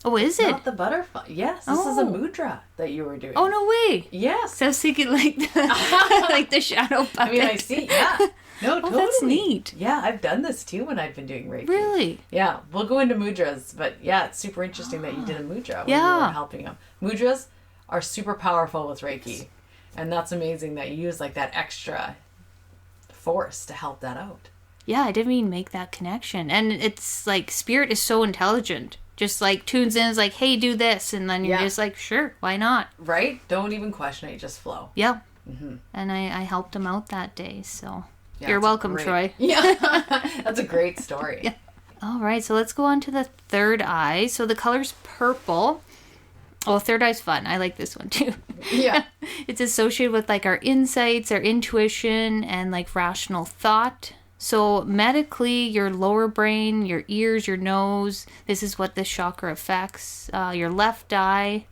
[SPEAKER 2] Oh, is it?
[SPEAKER 1] Not the butterfly. Yes, this is a mudra that you were doing.
[SPEAKER 2] Oh, no way.
[SPEAKER 1] Yes.
[SPEAKER 2] So I was thinking like the shadow puppet.
[SPEAKER 1] I mean, I see, yeah. No, totally.
[SPEAKER 2] That's neat.
[SPEAKER 1] Yeah, I've done this too when I've been doing Reiki.
[SPEAKER 2] Really?
[SPEAKER 1] Yeah, we'll go into mudras, but yeah, it's super interesting that you did a mudra when you were helping them. Mudras are super powerful with Reiki, and that's amazing that you use like that extra force to help that out.
[SPEAKER 2] Yeah, I didn't even make that connection. And it's like, spirit is so intelligent. Just like tunes in, is like, hey, do this. And then you're just like, sure, why not?
[SPEAKER 1] Right? Don't even question it, just flow.
[SPEAKER 2] Yeah.
[SPEAKER 1] Mm-hmm.
[SPEAKER 2] And I helped him out that day, so
[SPEAKER 1] yeah,
[SPEAKER 2] you're welcome, Troy.
[SPEAKER 1] Yeah. That's a great story.
[SPEAKER 2] Yeah. All right, so let's go on to the third eye. So the color's purple. Oh, third eye's fun. I like this one too.
[SPEAKER 1] Yeah.
[SPEAKER 2] It's associated with like our insights, our intuition, and like rational thought. So medically, your lower brain, your ears, your nose, this is what this chakra affects. Your left eye,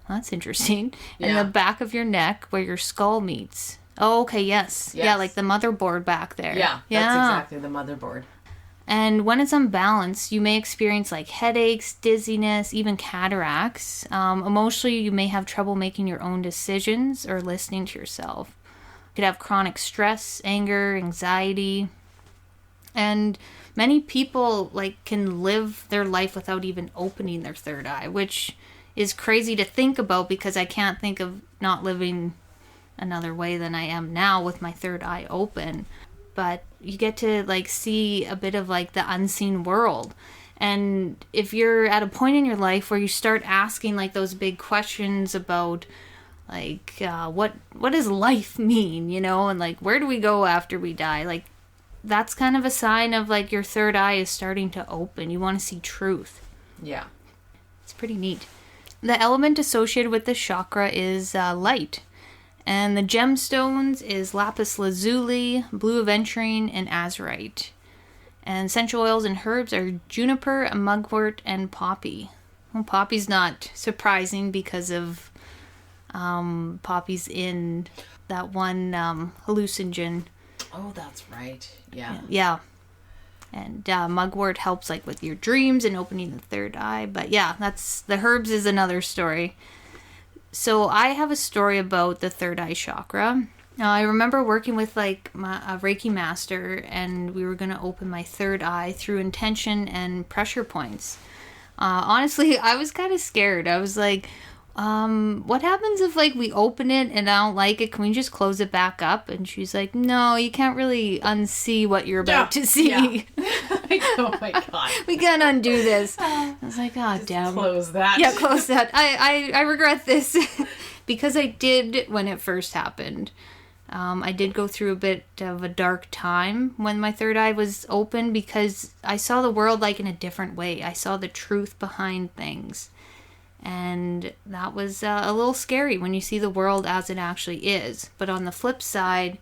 [SPEAKER 2] that's interesting. And the back of your neck where your skull meets. Oh, okay, yes. Yeah, like the motherboard back there.
[SPEAKER 1] Yeah, that's exactly the motherboard.
[SPEAKER 2] And when it's unbalanced, you may experience like headaches, dizziness, even cataracts. Emotionally, you may have trouble making your own decisions or listening to yourself. You could have chronic stress, anger, anxiety. And many people like can live their life without even opening their third eye, which is crazy to think about because I can't think of not living another way than I am now with my third eye open. But you get to like see a bit of like the unseen world. And if you're at a point in your life where you start asking like those big questions about like what does life mean, you know, and like where do we go after we die, like that's kind of a sign of like your third eye is starting to open. You want to see truth.
[SPEAKER 1] Yeah.
[SPEAKER 2] It's pretty neat. The element associated with this chakra is light. And the gemstones is lapis lazuli, blue aventurine, and azurite. And essential oils and herbs are juniper, mugwort, and poppy. Well, poppy's not surprising because of poppy's in that one hallucinogen.
[SPEAKER 1] Oh, that's right. Yeah.
[SPEAKER 2] Yeah. And mugwort helps like with your dreams and opening the third eye. But yeah, that's the herbs is another story. So I have a story about the third eye chakra. I remember working with like a Reiki master, and we were going to open my third eye through intention and pressure points. Honestly, I was kind of scared. I was like, what happens if like we open it and I don't like it? Can we just close it back up? And she's like, no, you can't really unsee what you're about to see.
[SPEAKER 1] Yeah. Oh my God.
[SPEAKER 2] We can't undo this. I was like, oh, damn.
[SPEAKER 1] Close that.
[SPEAKER 2] Yeah, close that. I regret this because I did when it first happened. I did go through a bit of a dark time when my third eye was open because I saw the world like in a different way. I saw the truth behind things. And that was a little scary when you see the world as it actually is. But on the flip side,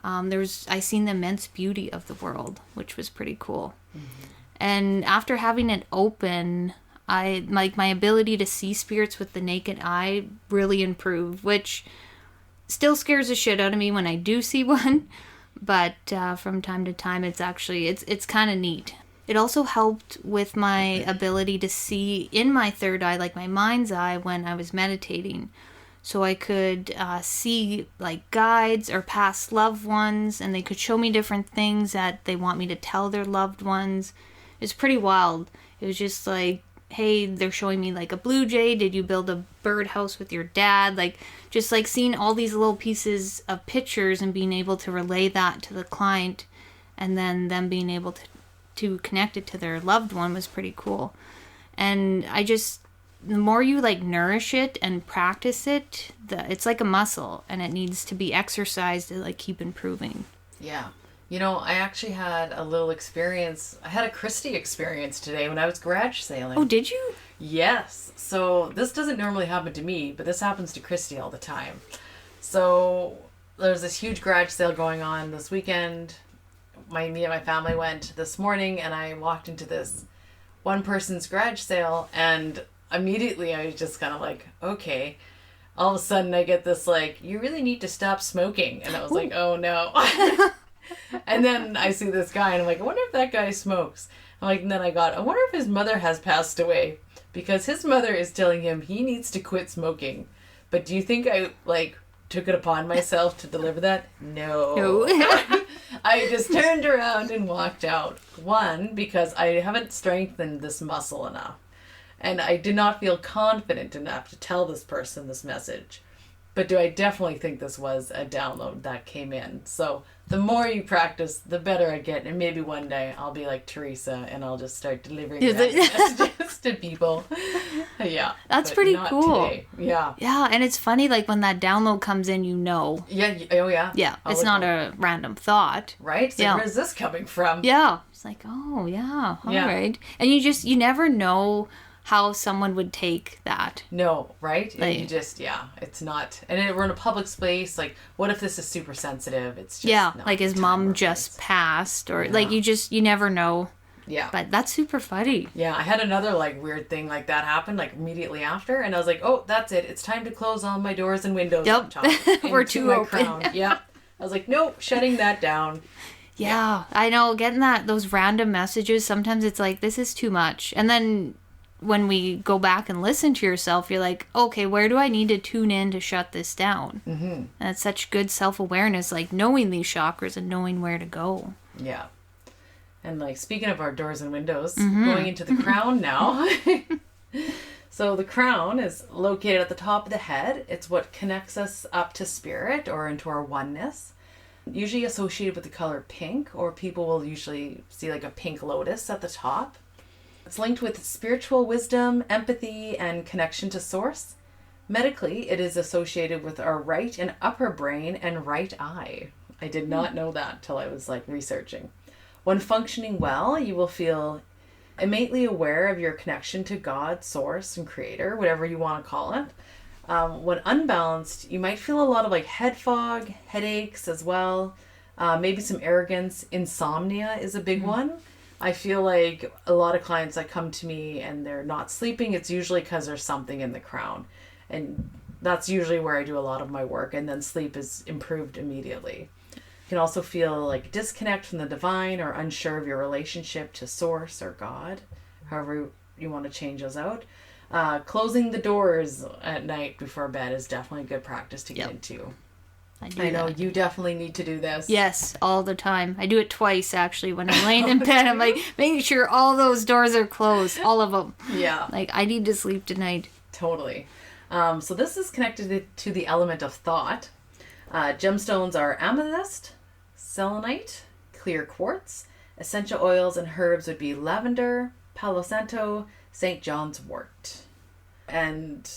[SPEAKER 2] I seen the immense beauty of the world, which was pretty cool. Mm-hmm. And after having it open, my ability to see spirits with the naked eye really improved, which still scares the shit out of me when I do see one. But from time to time, it's kind of neat. It also helped with my ability to see in my third eye, like my mind's eye, when I was meditating. So I could see like guides or past loved ones, and they could show me different things that they want me to tell their loved ones. It's pretty wild. It was just like, hey, they're showing me like a blue jay. Did you build a birdhouse with your dad? Like just like seeing all these little pieces of pictures and being able to relay that to the client, and then them being able to connect it to their loved one was pretty cool. And the more you like nourish it and practice it, it's like a muscle, and it needs to be exercised to like keep improving.
[SPEAKER 1] Yeah. You know, I actually had a little experience. I had a Christie experience today when I was garage sailing.
[SPEAKER 2] Oh, did you?
[SPEAKER 1] Yes. So this doesn't normally happen to me, but this happens to Christy all the time. So there's this huge garage sale going on this weekend. Me and my family went this morning, and I walked into this one person's garage sale, and immediately I was just kind of like, okay. All of a sudden I get this like, you really need to stop smoking. And I was like, oh no. And then I see this guy, and I'm like, I wonder if that guy smokes. I'm like, and then I wonder if his mother has passed away, because his mother is telling him he needs to quit smoking. But do you think I like took it upon myself to deliver that? No. I just turned around and walked out. One, because I haven't strengthened this muscle enough, and I did not feel confident enough to tell this person this message. But I definitely think this was a download that came in. So the more you practice, the better I get. And maybe one day I'll be like Teresa, and I'll just start delivering messages to people. Yeah.
[SPEAKER 2] That's pretty cool.
[SPEAKER 1] Today. Yeah.
[SPEAKER 2] Yeah, and it's funny, like when that download comes in, you know.
[SPEAKER 1] Yeah. Oh, yeah.
[SPEAKER 2] Yeah, it's not a random thought.
[SPEAKER 1] Right? So where's this coming from?
[SPEAKER 2] Yeah. It's like, oh, yeah. All right. And you never know how someone would take that.
[SPEAKER 1] No, right? Like, it's not. And we're in a public space. Like, what if this is super sensitive? It's just
[SPEAKER 2] like his mom just passed, or like you never know.
[SPEAKER 1] Yeah.
[SPEAKER 2] But that's super funny.
[SPEAKER 1] Yeah, I had another like weird thing like that happen like immediately after, and I was like, oh, that's it. It's time to close all my doors and windows.
[SPEAKER 2] Yep. We're too open.
[SPEAKER 1] Crown. Yep. I was like, nope, shutting that down.
[SPEAKER 2] Yeah, I know. Getting those random messages, sometimes it's like, this is too much. And then when we go back and listen to yourself, you're like, okay, where do I need to tune in to shut this down? And it's such good self-awareness, like knowing these chakras and knowing where to go.
[SPEAKER 1] Yeah. And like, speaking of our doors and windows, going into the crown now. So the crown is located at the top of the head. It's what connects us up to spirit or into our oneness. Usually associated with the color pink, or people will usually see like a pink lotus at the top. It's linked with spiritual wisdom, empathy, and connection to source. Medically, it is associated with our right and upper brain and right eye. I did not know that till I was like researching. When functioning well, you will feel innately aware of your connection to God, source, and creator, whatever you want to call it. When unbalanced, you might feel a lot of like head fog, headaches as well, maybe some arrogance. Insomnia is a big one. I feel like a lot of clients that come to me and they're not sleeping, it's usually because there's something in the crown. And that's usually where I do a lot of my work, and then sleep is improved immediately. You can also feel like disconnect from the divine or unsure of your relationship to source or God, however you want to change those out. Closing the doors at night before bed is definitely a good practice to get into. I know you definitely need to do this.
[SPEAKER 2] Yes, all the time. I do it twice, actually. When I'm laying in bed, I'm like, making sure all those doors are closed. All of them.
[SPEAKER 1] Yeah.
[SPEAKER 2] Like, I need to sleep tonight.
[SPEAKER 1] Totally. So this is connected to the element of thought. Gemstones are amethyst, selenite, clear quartz. Essential oils and herbs would be lavender, palo santo, St. John's wort. And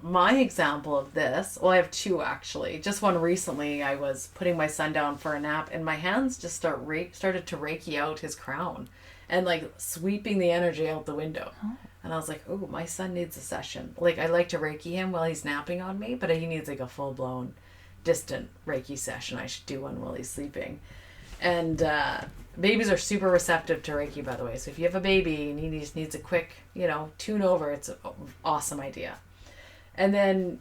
[SPEAKER 1] my example of this, well, I have two actually. Just one recently, I was putting my son down for a nap and my hands just started to Reiki out his crown and like sweeping the energy out the window. Oh. And I was like, oh, my son needs a session. Like, I like to Reiki him while he's napping on me, but he needs like a full-blown distant Reiki session. I should do one while he's sleeping. And babies are super receptive to Reiki, by the way. So if you have a baby and he just needs a quick, tune over, it's an awesome idea. And then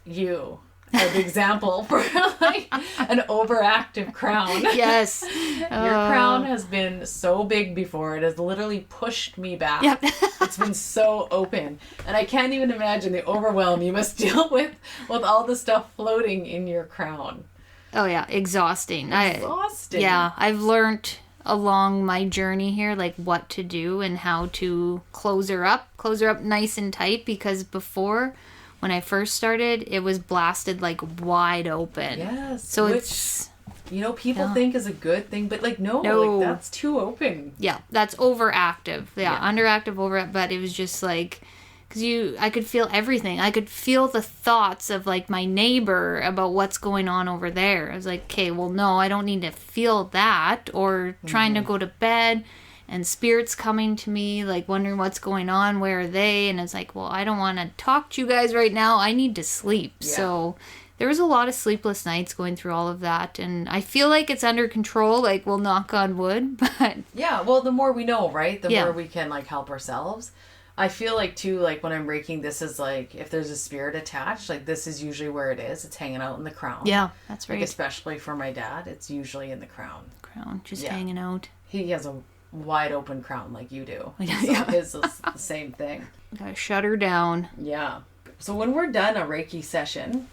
[SPEAKER 1] you are the example for like an overactive crown.
[SPEAKER 2] Yes.
[SPEAKER 1] Your crown has been so big before. It has literally pushed me back.
[SPEAKER 2] Yep.
[SPEAKER 1] It's been so open. And I can't even imagine the overwhelm you must deal with all the stuff floating in your crown.
[SPEAKER 2] Oh, yeah. Exhausting.
[SPEAKER 1] Exhausting.
[SPEAKER 2] I've learned along my journey here, like what to do and how to close her up nice and tight, because before, when I first started, it was blasted like wide open.
[SPEAKER 1] Yes.
[SPEAKER 2] So
[SPEAKER 1] which,
[SPEAKER 2] it's,
[SPEAKER 1] people think is a good thing, but like, no, like that's too open.
[SPEAKER 2] Yeah, that's overactive. Yeah. Underactive, but it was just like, because I could feel everything. I could feel the thoughts of like my neighbor about what's going on over there. I was like, okay, well, no, I don't need to feel that, or trying to go to bed and spirits coming to me, like wondering what's going on, where are they? And it's like, well, I don't want to talk to you guys right now. I need to sleep. Yeah. So there was a lot of sleepless nights going through all of that. And I feel like it's under control, like we'll knock on wood, but...
[SPEAKER 1] Yeah, well, the more we know, right? The more we can like help ourselves. I feel like too, like when I'm Reiking, this is like, if there's a spirit attached, like this is usually where it is. It's hanging out in the crown.
[SPEAKER 2] Yeah, that's right.
[SPEAKER 1] Like especially for my dad, it's usually in the crown.
[SPEAKER 2] Just hanging out.
[SPEAKER 1] He has a wide open crown like you do. So his is the same thing.
[SPEAKER 2] Gotta shut her down.
[SPEAKER 1] Yeah. So when we're done a Reiki session,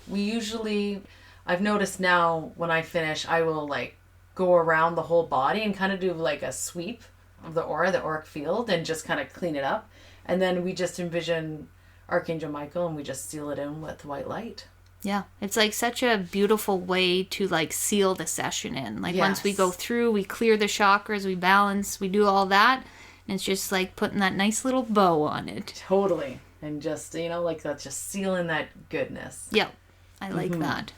[SPEAKER 1] I've noticed now when I finish, I will like go around the whole body and kind of do like a sweep of the auric field, and just kind of clean it up. And then we just envision Archangel Michael and we just seal it in with white light.
[SPEAKER 2] Yeah, it's like such a beautiful way to like seal the session in. Like once we go through, we clear the chakras, we balance, we do all that. And it's just like putting that nice little bow on it.
[SPEAKER 1] Totally. And just, like that's just sealing that goodness.
[SPEAKER 2] Yeah, I like that.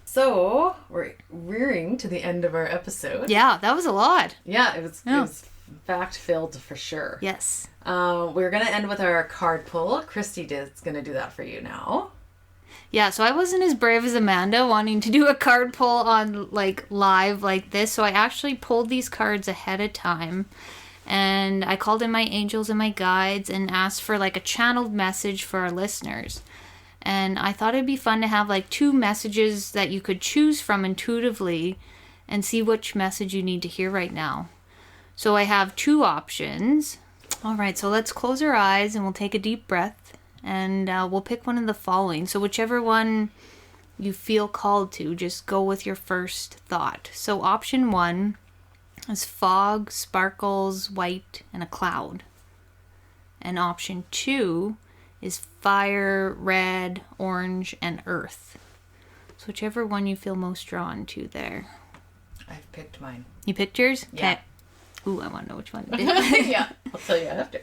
[SPEAKER 1] So we're rearing to the end of our episode.
[SPEAKER 2] Yeah, that was a lot.
[SPEAKER 1] Yeah, it was fact filled for sure.
[SPEAKER 2] Yes.
[SPEAKER 1] We're going to end with our card pull. Christy is going to do that for you now.
[SPEAKER 2] Yeah, so I wasn't as brave as Amanda wanting to do a card pull on like live like this. So I actually pulled these cards ahead of time, and I called in my angels and my guides and asked for like a channeled message for our listeners. And I thought it'd be fun to have like two messages that you could choose from intuitively and see which message you need to hear right now. So I have 2 options. All right, so let's close our eyes and we'll take a deep breath, and we'll pick one of the following. So whichever one you feel called to, just go with your first thought. So option 1 is fog, sparkles, white, and a cloud. And option 2 is fire, red, orange, and earth. So whichever one you feel most drawn to there.
[SPEAKER 1] I've picked mine.
[SPEAKER 2] You picked yours?
[SPEAKER 1] Yeah.
[SPEAKER 2] Okay. Ooh, I want to know which one it is.
[SPEAKER 1] Yeah, I'll tell you after.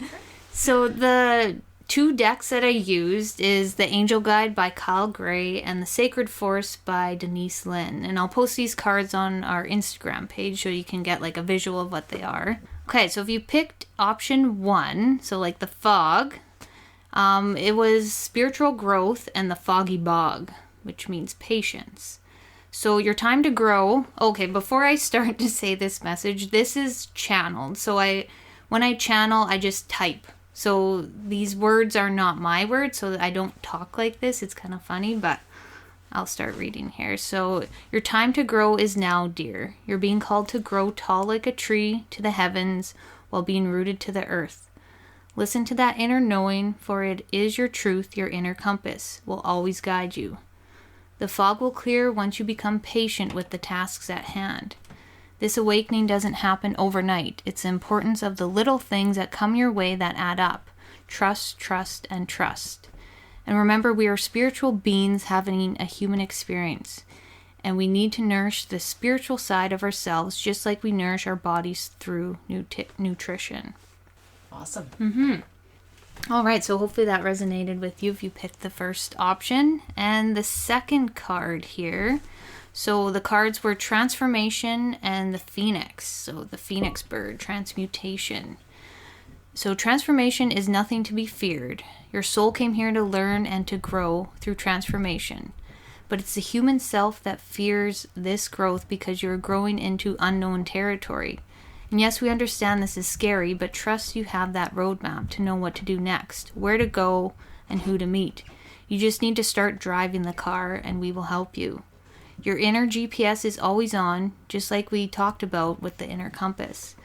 [SPEAKER 2] So the 2 decks that I used is the Angel Guide by Kyle Gray and the Sacred Force by Denise Lynn. And I'll post these cards on our Instagram page so you can get like a visual of what they are. Okay, so if you picked option 1, so like the fog, it was spiritual growth and the foggy bog, which means patience. So your time to grow. Okay, before I start to say this message, this is channeled. So when I channel, I just type. So these words are not my words, so I don't talk like this. It's kind of funny, but I'll start reading here. So your time to grow is now, dear. You're being called to grow tall like a tree to the heavens while being rooted to the earth. Listen to that inner knowing, for it is your truth, your inner compass will always guide you. The fog will clear once you become patient with the tasks at hand. This awakening doesn't happen overnight. It's the importance of the little things that come your way that add up. Trust, trust, and trust. And remember, we are spiritual beings having a human experience. And we need to nourish the spiritual side of ourselves just like we nourish our bodies through nutrition.
[SPEAKER 1] Awesome.
[SPEAKER 2] Mm-hmm. All right, so hopefully that resonated with you if you picked the first option. And the second card here, so the cards were Transformation and the Phoenix. So the Phoenix bird, transmutation. So transformation is nothing to be feared. Your soul came here to learn and to grow through transformation. But it's the human self that fears this growth because you're growing into unknown territory. And yes, we understand this is scary, but trust you have that roadmap to know what to do next, where to go, and who to meet. You just need to start driving the car, and we will help you. Your inner GPS is always on, just like we talked about with the inner compass.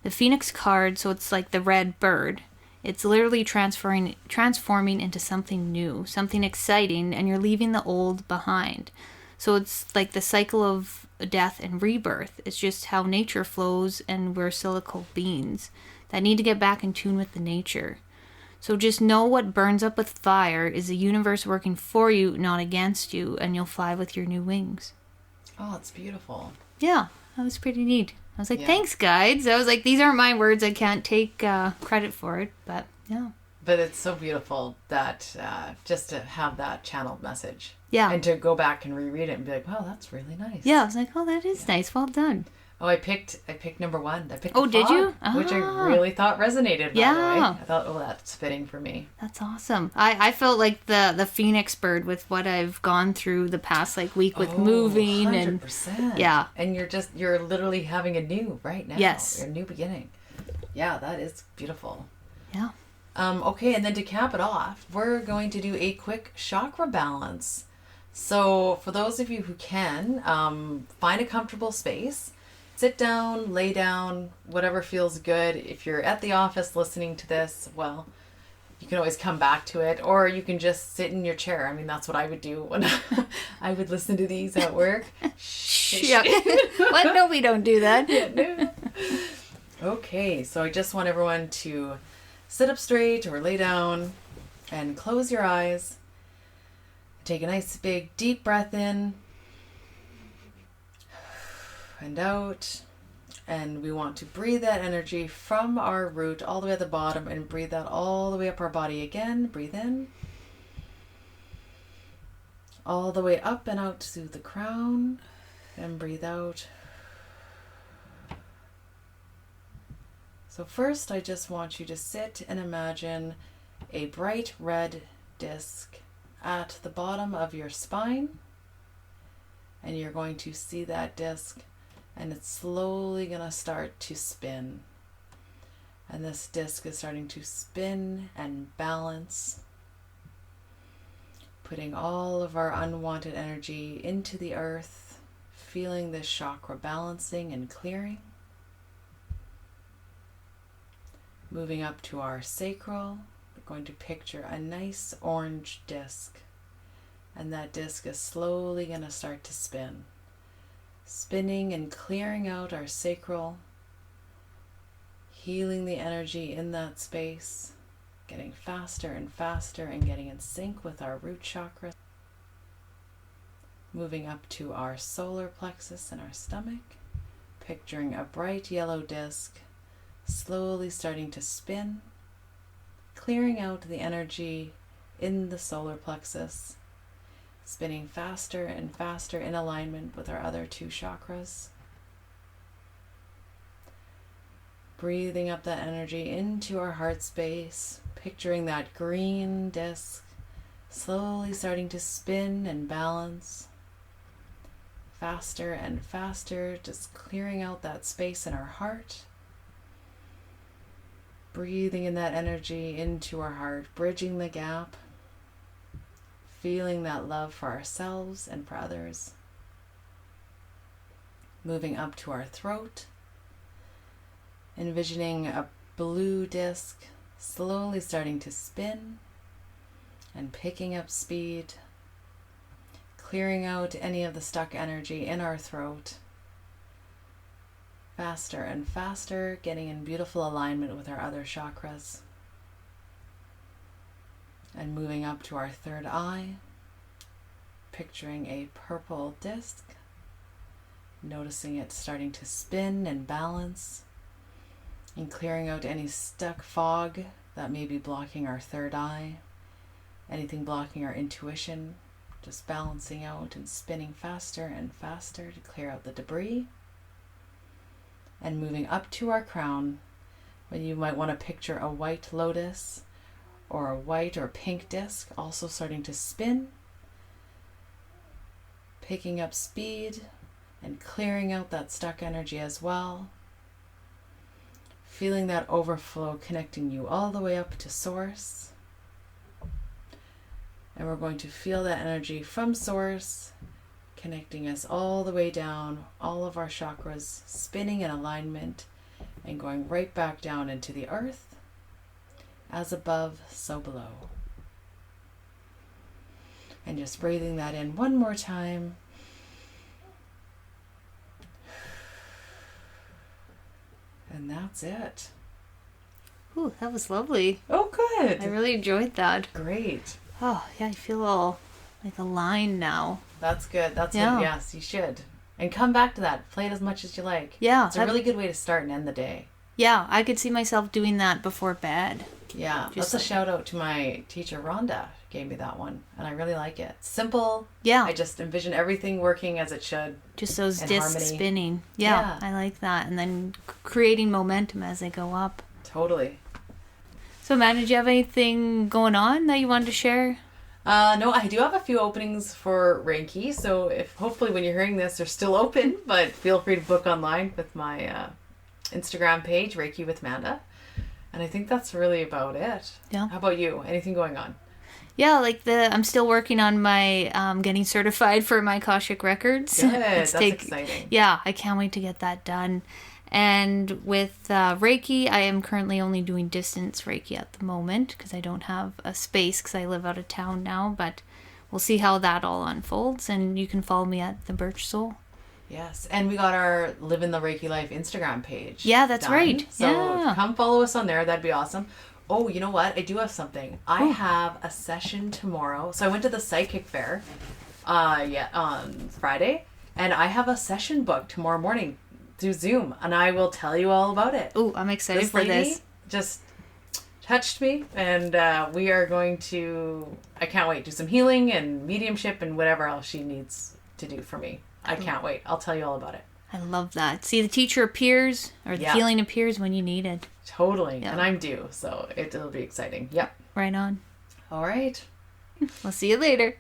[SPEAKER 2] The Phoenix card, so it's like the red bird. It's literally transforming into something new, something exciting, and you're leaving the old behind. So it's like the cycle of death and rebirth. It's just how nature flows, and we're cyclical beings that need to get back in tune with the nature. So just know what burns up with fire is the universe working for you, not against you, and you'll fly with your new wings.
[SPEAKER 1] Oh, it's beautiful.
[SPEAKER 2] Yeah, that was pretty neat. I was like, Thanks, guides. I was like, these aren't my words. I can't take credit for it, but yeah.
[SPEAKER 1] But it's so beautiful that just to have that channeled message.
[SPEAKER 2] Yeah.
[SPEAKER 1] And to go back and reread it and be like, wow, that's really nice.
[SPEAKER 2] Yeah, I was like, oh, that is nice. Well done.
[SPEAKER 1] Oh, I picked number 1. I picked
[SPEAKER 2] Oh,
[SPEAKER 1] the
[SPEAKER 2] did
[SPEAKER 1] fog,
[SPEAKER 2] you?
[SPEAKER 1] Which I really thought resonated, by the way. I thought, oh, that's fitting for me.
[SPEAKER 2] That's awesome. I felt like the Phoenix bird with what I've gone through the past week with moving
[SPEAKER 1] 100%.
[SPEAKER 2] and yeah.
[SPEAKER 1] And you're literally having a new right now.
[SPEAKER 2] Yes.
[SPEAKER 1] A new beginning. Yeah, that is beautiful.
[SPEAKER 2] Yeah.
[SPEAKER 1] Okay, and then to cap it off, we're going to do a quick chakra balance. So for those of you who can, find a comfortable space. Sit down, lay down, whatever feels good. If you're at the office listening to this, well, you can always come back to it, or you can just sit in your chair. I mean, that's what I would do when I would listen to these at work.
[SPEAKER 2] Yeah. What? No, we don't do that.
[SPEAKER 1] Yeah, no. Okay, so I just want everyone to sit up straight or lay down and close your eyes. Take a nice big deep breath in and out, and we want to breathe that energy from our root all the way at the bottom and breathe that all the way up our body again. Breathe in all the way up and out to the crown, and breathe out. So first, I just want you to sit and imagine a bright red disc at the bottom of your spine, and you're going to see that disc, and it's slowly going to start to spin. And this disc is starting to spin and balance, putting all of our unwanted energy into the earth, feeling this chakra balancing and clearing. Moving up to our sacral, we're going to picture a nice orange disc. And that disc is slowly going to start to spin. Spinning and clearing out our sacral. Healing the energy in that space. Getting faster and faster and getting in sync with our root chakra. Moving up to our solar plexus and our stomach. Picturing a bright yellow disc. Slowly starting to spin. Clearing out the energy in the solar plexus. Spinning faster and faster in alignment with our other two chakras. Breathing up that energy into our heart space, picturing that green disc slowly starting to spin and balance. Faster and faster, just clearing out that space in our heart. Breathing in that energy into our heart, bridging the gap. Feeling that love for ourselves and for others. Moving up to our throat. Envisioning a blue disc slowly starting to spin and picking up speed. Clearing out any of the stuck energy in our throat. Faster and faster, getting in beautiful alignment with our other chakras. And moving up to our third eye, picturing a purple disc, noticing it starting to spin and balance, and clearing out any stuck fog that may be blocking our third eye, anything blocking our intuition, just balancing out and spinning faster and faster to clear out the debris. And moving up to our crown, when you might want to picture a white lotus or a white or pink disc also starting to spin, picking up speed and clearing out that stuck energy as well. Feeling that overflow connecting you all the way up to source. And we're going to feel that energy from source connecting us all the way down, all of our chakras spinning in alignment and going right back down into the earth. As above, so below. And just breathing that in one more time. And that's it.
[SPEAKER 2] Ooh, that was lovely.
[SPEAKER 1] Oh, good.
[SPEAKER 2] I really enjoyed that.
[SPEAKER 1] Great.
[SPEAKER 2] Oh, yeah, I feel all like aligned now.
[SPEAKER 1] That's good. That's good. Yes, you should. And come back to that. Play it as much as you like.
[SPEAKER 2] Yeah.
[SPEAKER 1] It's a really good way to start and end the day.
[SPEAKER 2] Yeah, I could see myself doing that before bed.
[SPEAKER 1] Yeah, that's a shout out to my teacher, Rhonda. Gave me that one, and I really like it. Simple.
[SPEAKER 2] Yeah.
[SPEAKER 1] I just envision everything working as it should.
[SPEAKER 2] Just those
[SPEAKER 1] in
[SPEAKER 2] discs
[SPEAKER 1] harmony.
[SPEAKER 2] spinning. Yeah, I like that. And then creating momentum as they go up.
[SPEAKER 1] Totally.
[SPEAKER 2] So, Matt, did you have anything going on that you wanted to share?
[SPEAKER 1] No, I do have a few openings for Reiki, so if hopefully when you're hearing this, they're still open, but feel free to book online with my Instagram page, Reiki with Manda. And I think that's really about it.
[SPEAKER 2] Yeah.
[SPEAKER 1] How about you? Anything going on?
[SPEAKER 2] Yeah, I'm still working on my getting certified for my Akashic Records.
[SPEAKER 1] Good. That's exciting.
[SPEAKER 2] Yeah, I can't wait to get that done. And with Reiki, I am currently only doing distance Reiki at the moment because I don't have a space because I live out of town now. But we'll see how that all unfolds. And you can follow me at The Birch Soul.
[SPEAKER 1] Yes, and we got our Living the Reiki Life Instagram page.
[SPEAKER 2] Yeah, that's right.
[SPEAKER 1] So come follow us on there. That'd be awesome. Oh, you know what? I do have something. I have a session tomorrow. So I went to the psychic fair on Friday, and I have a session booked tomorrow morning through Zoom, and I will tell you all about it.
[SPEAKER 2] Oh, I'm excited
[SPEAKER 1] this
[SPEAKER 2] for
[SPEAKER 1] lady
[SPEAKER 2] this.
[SPEAKER 1] Just touched me, and we are going to, I can't wait, do some healing and mediumship and whatever else she needs to do for me. I can't wait. I'll tell you all about it.
[SPEAKER 2] I love that. See, the teacher appears, or the healing appears when you need it.
[SPEAKER 1] Totally. Yep. And I'm due, so it'll be exciting. Yep.
[SPEAKER 2] Right on.
[SPEAKER 1] All right.
[SPEAKER 2] We'll see you later.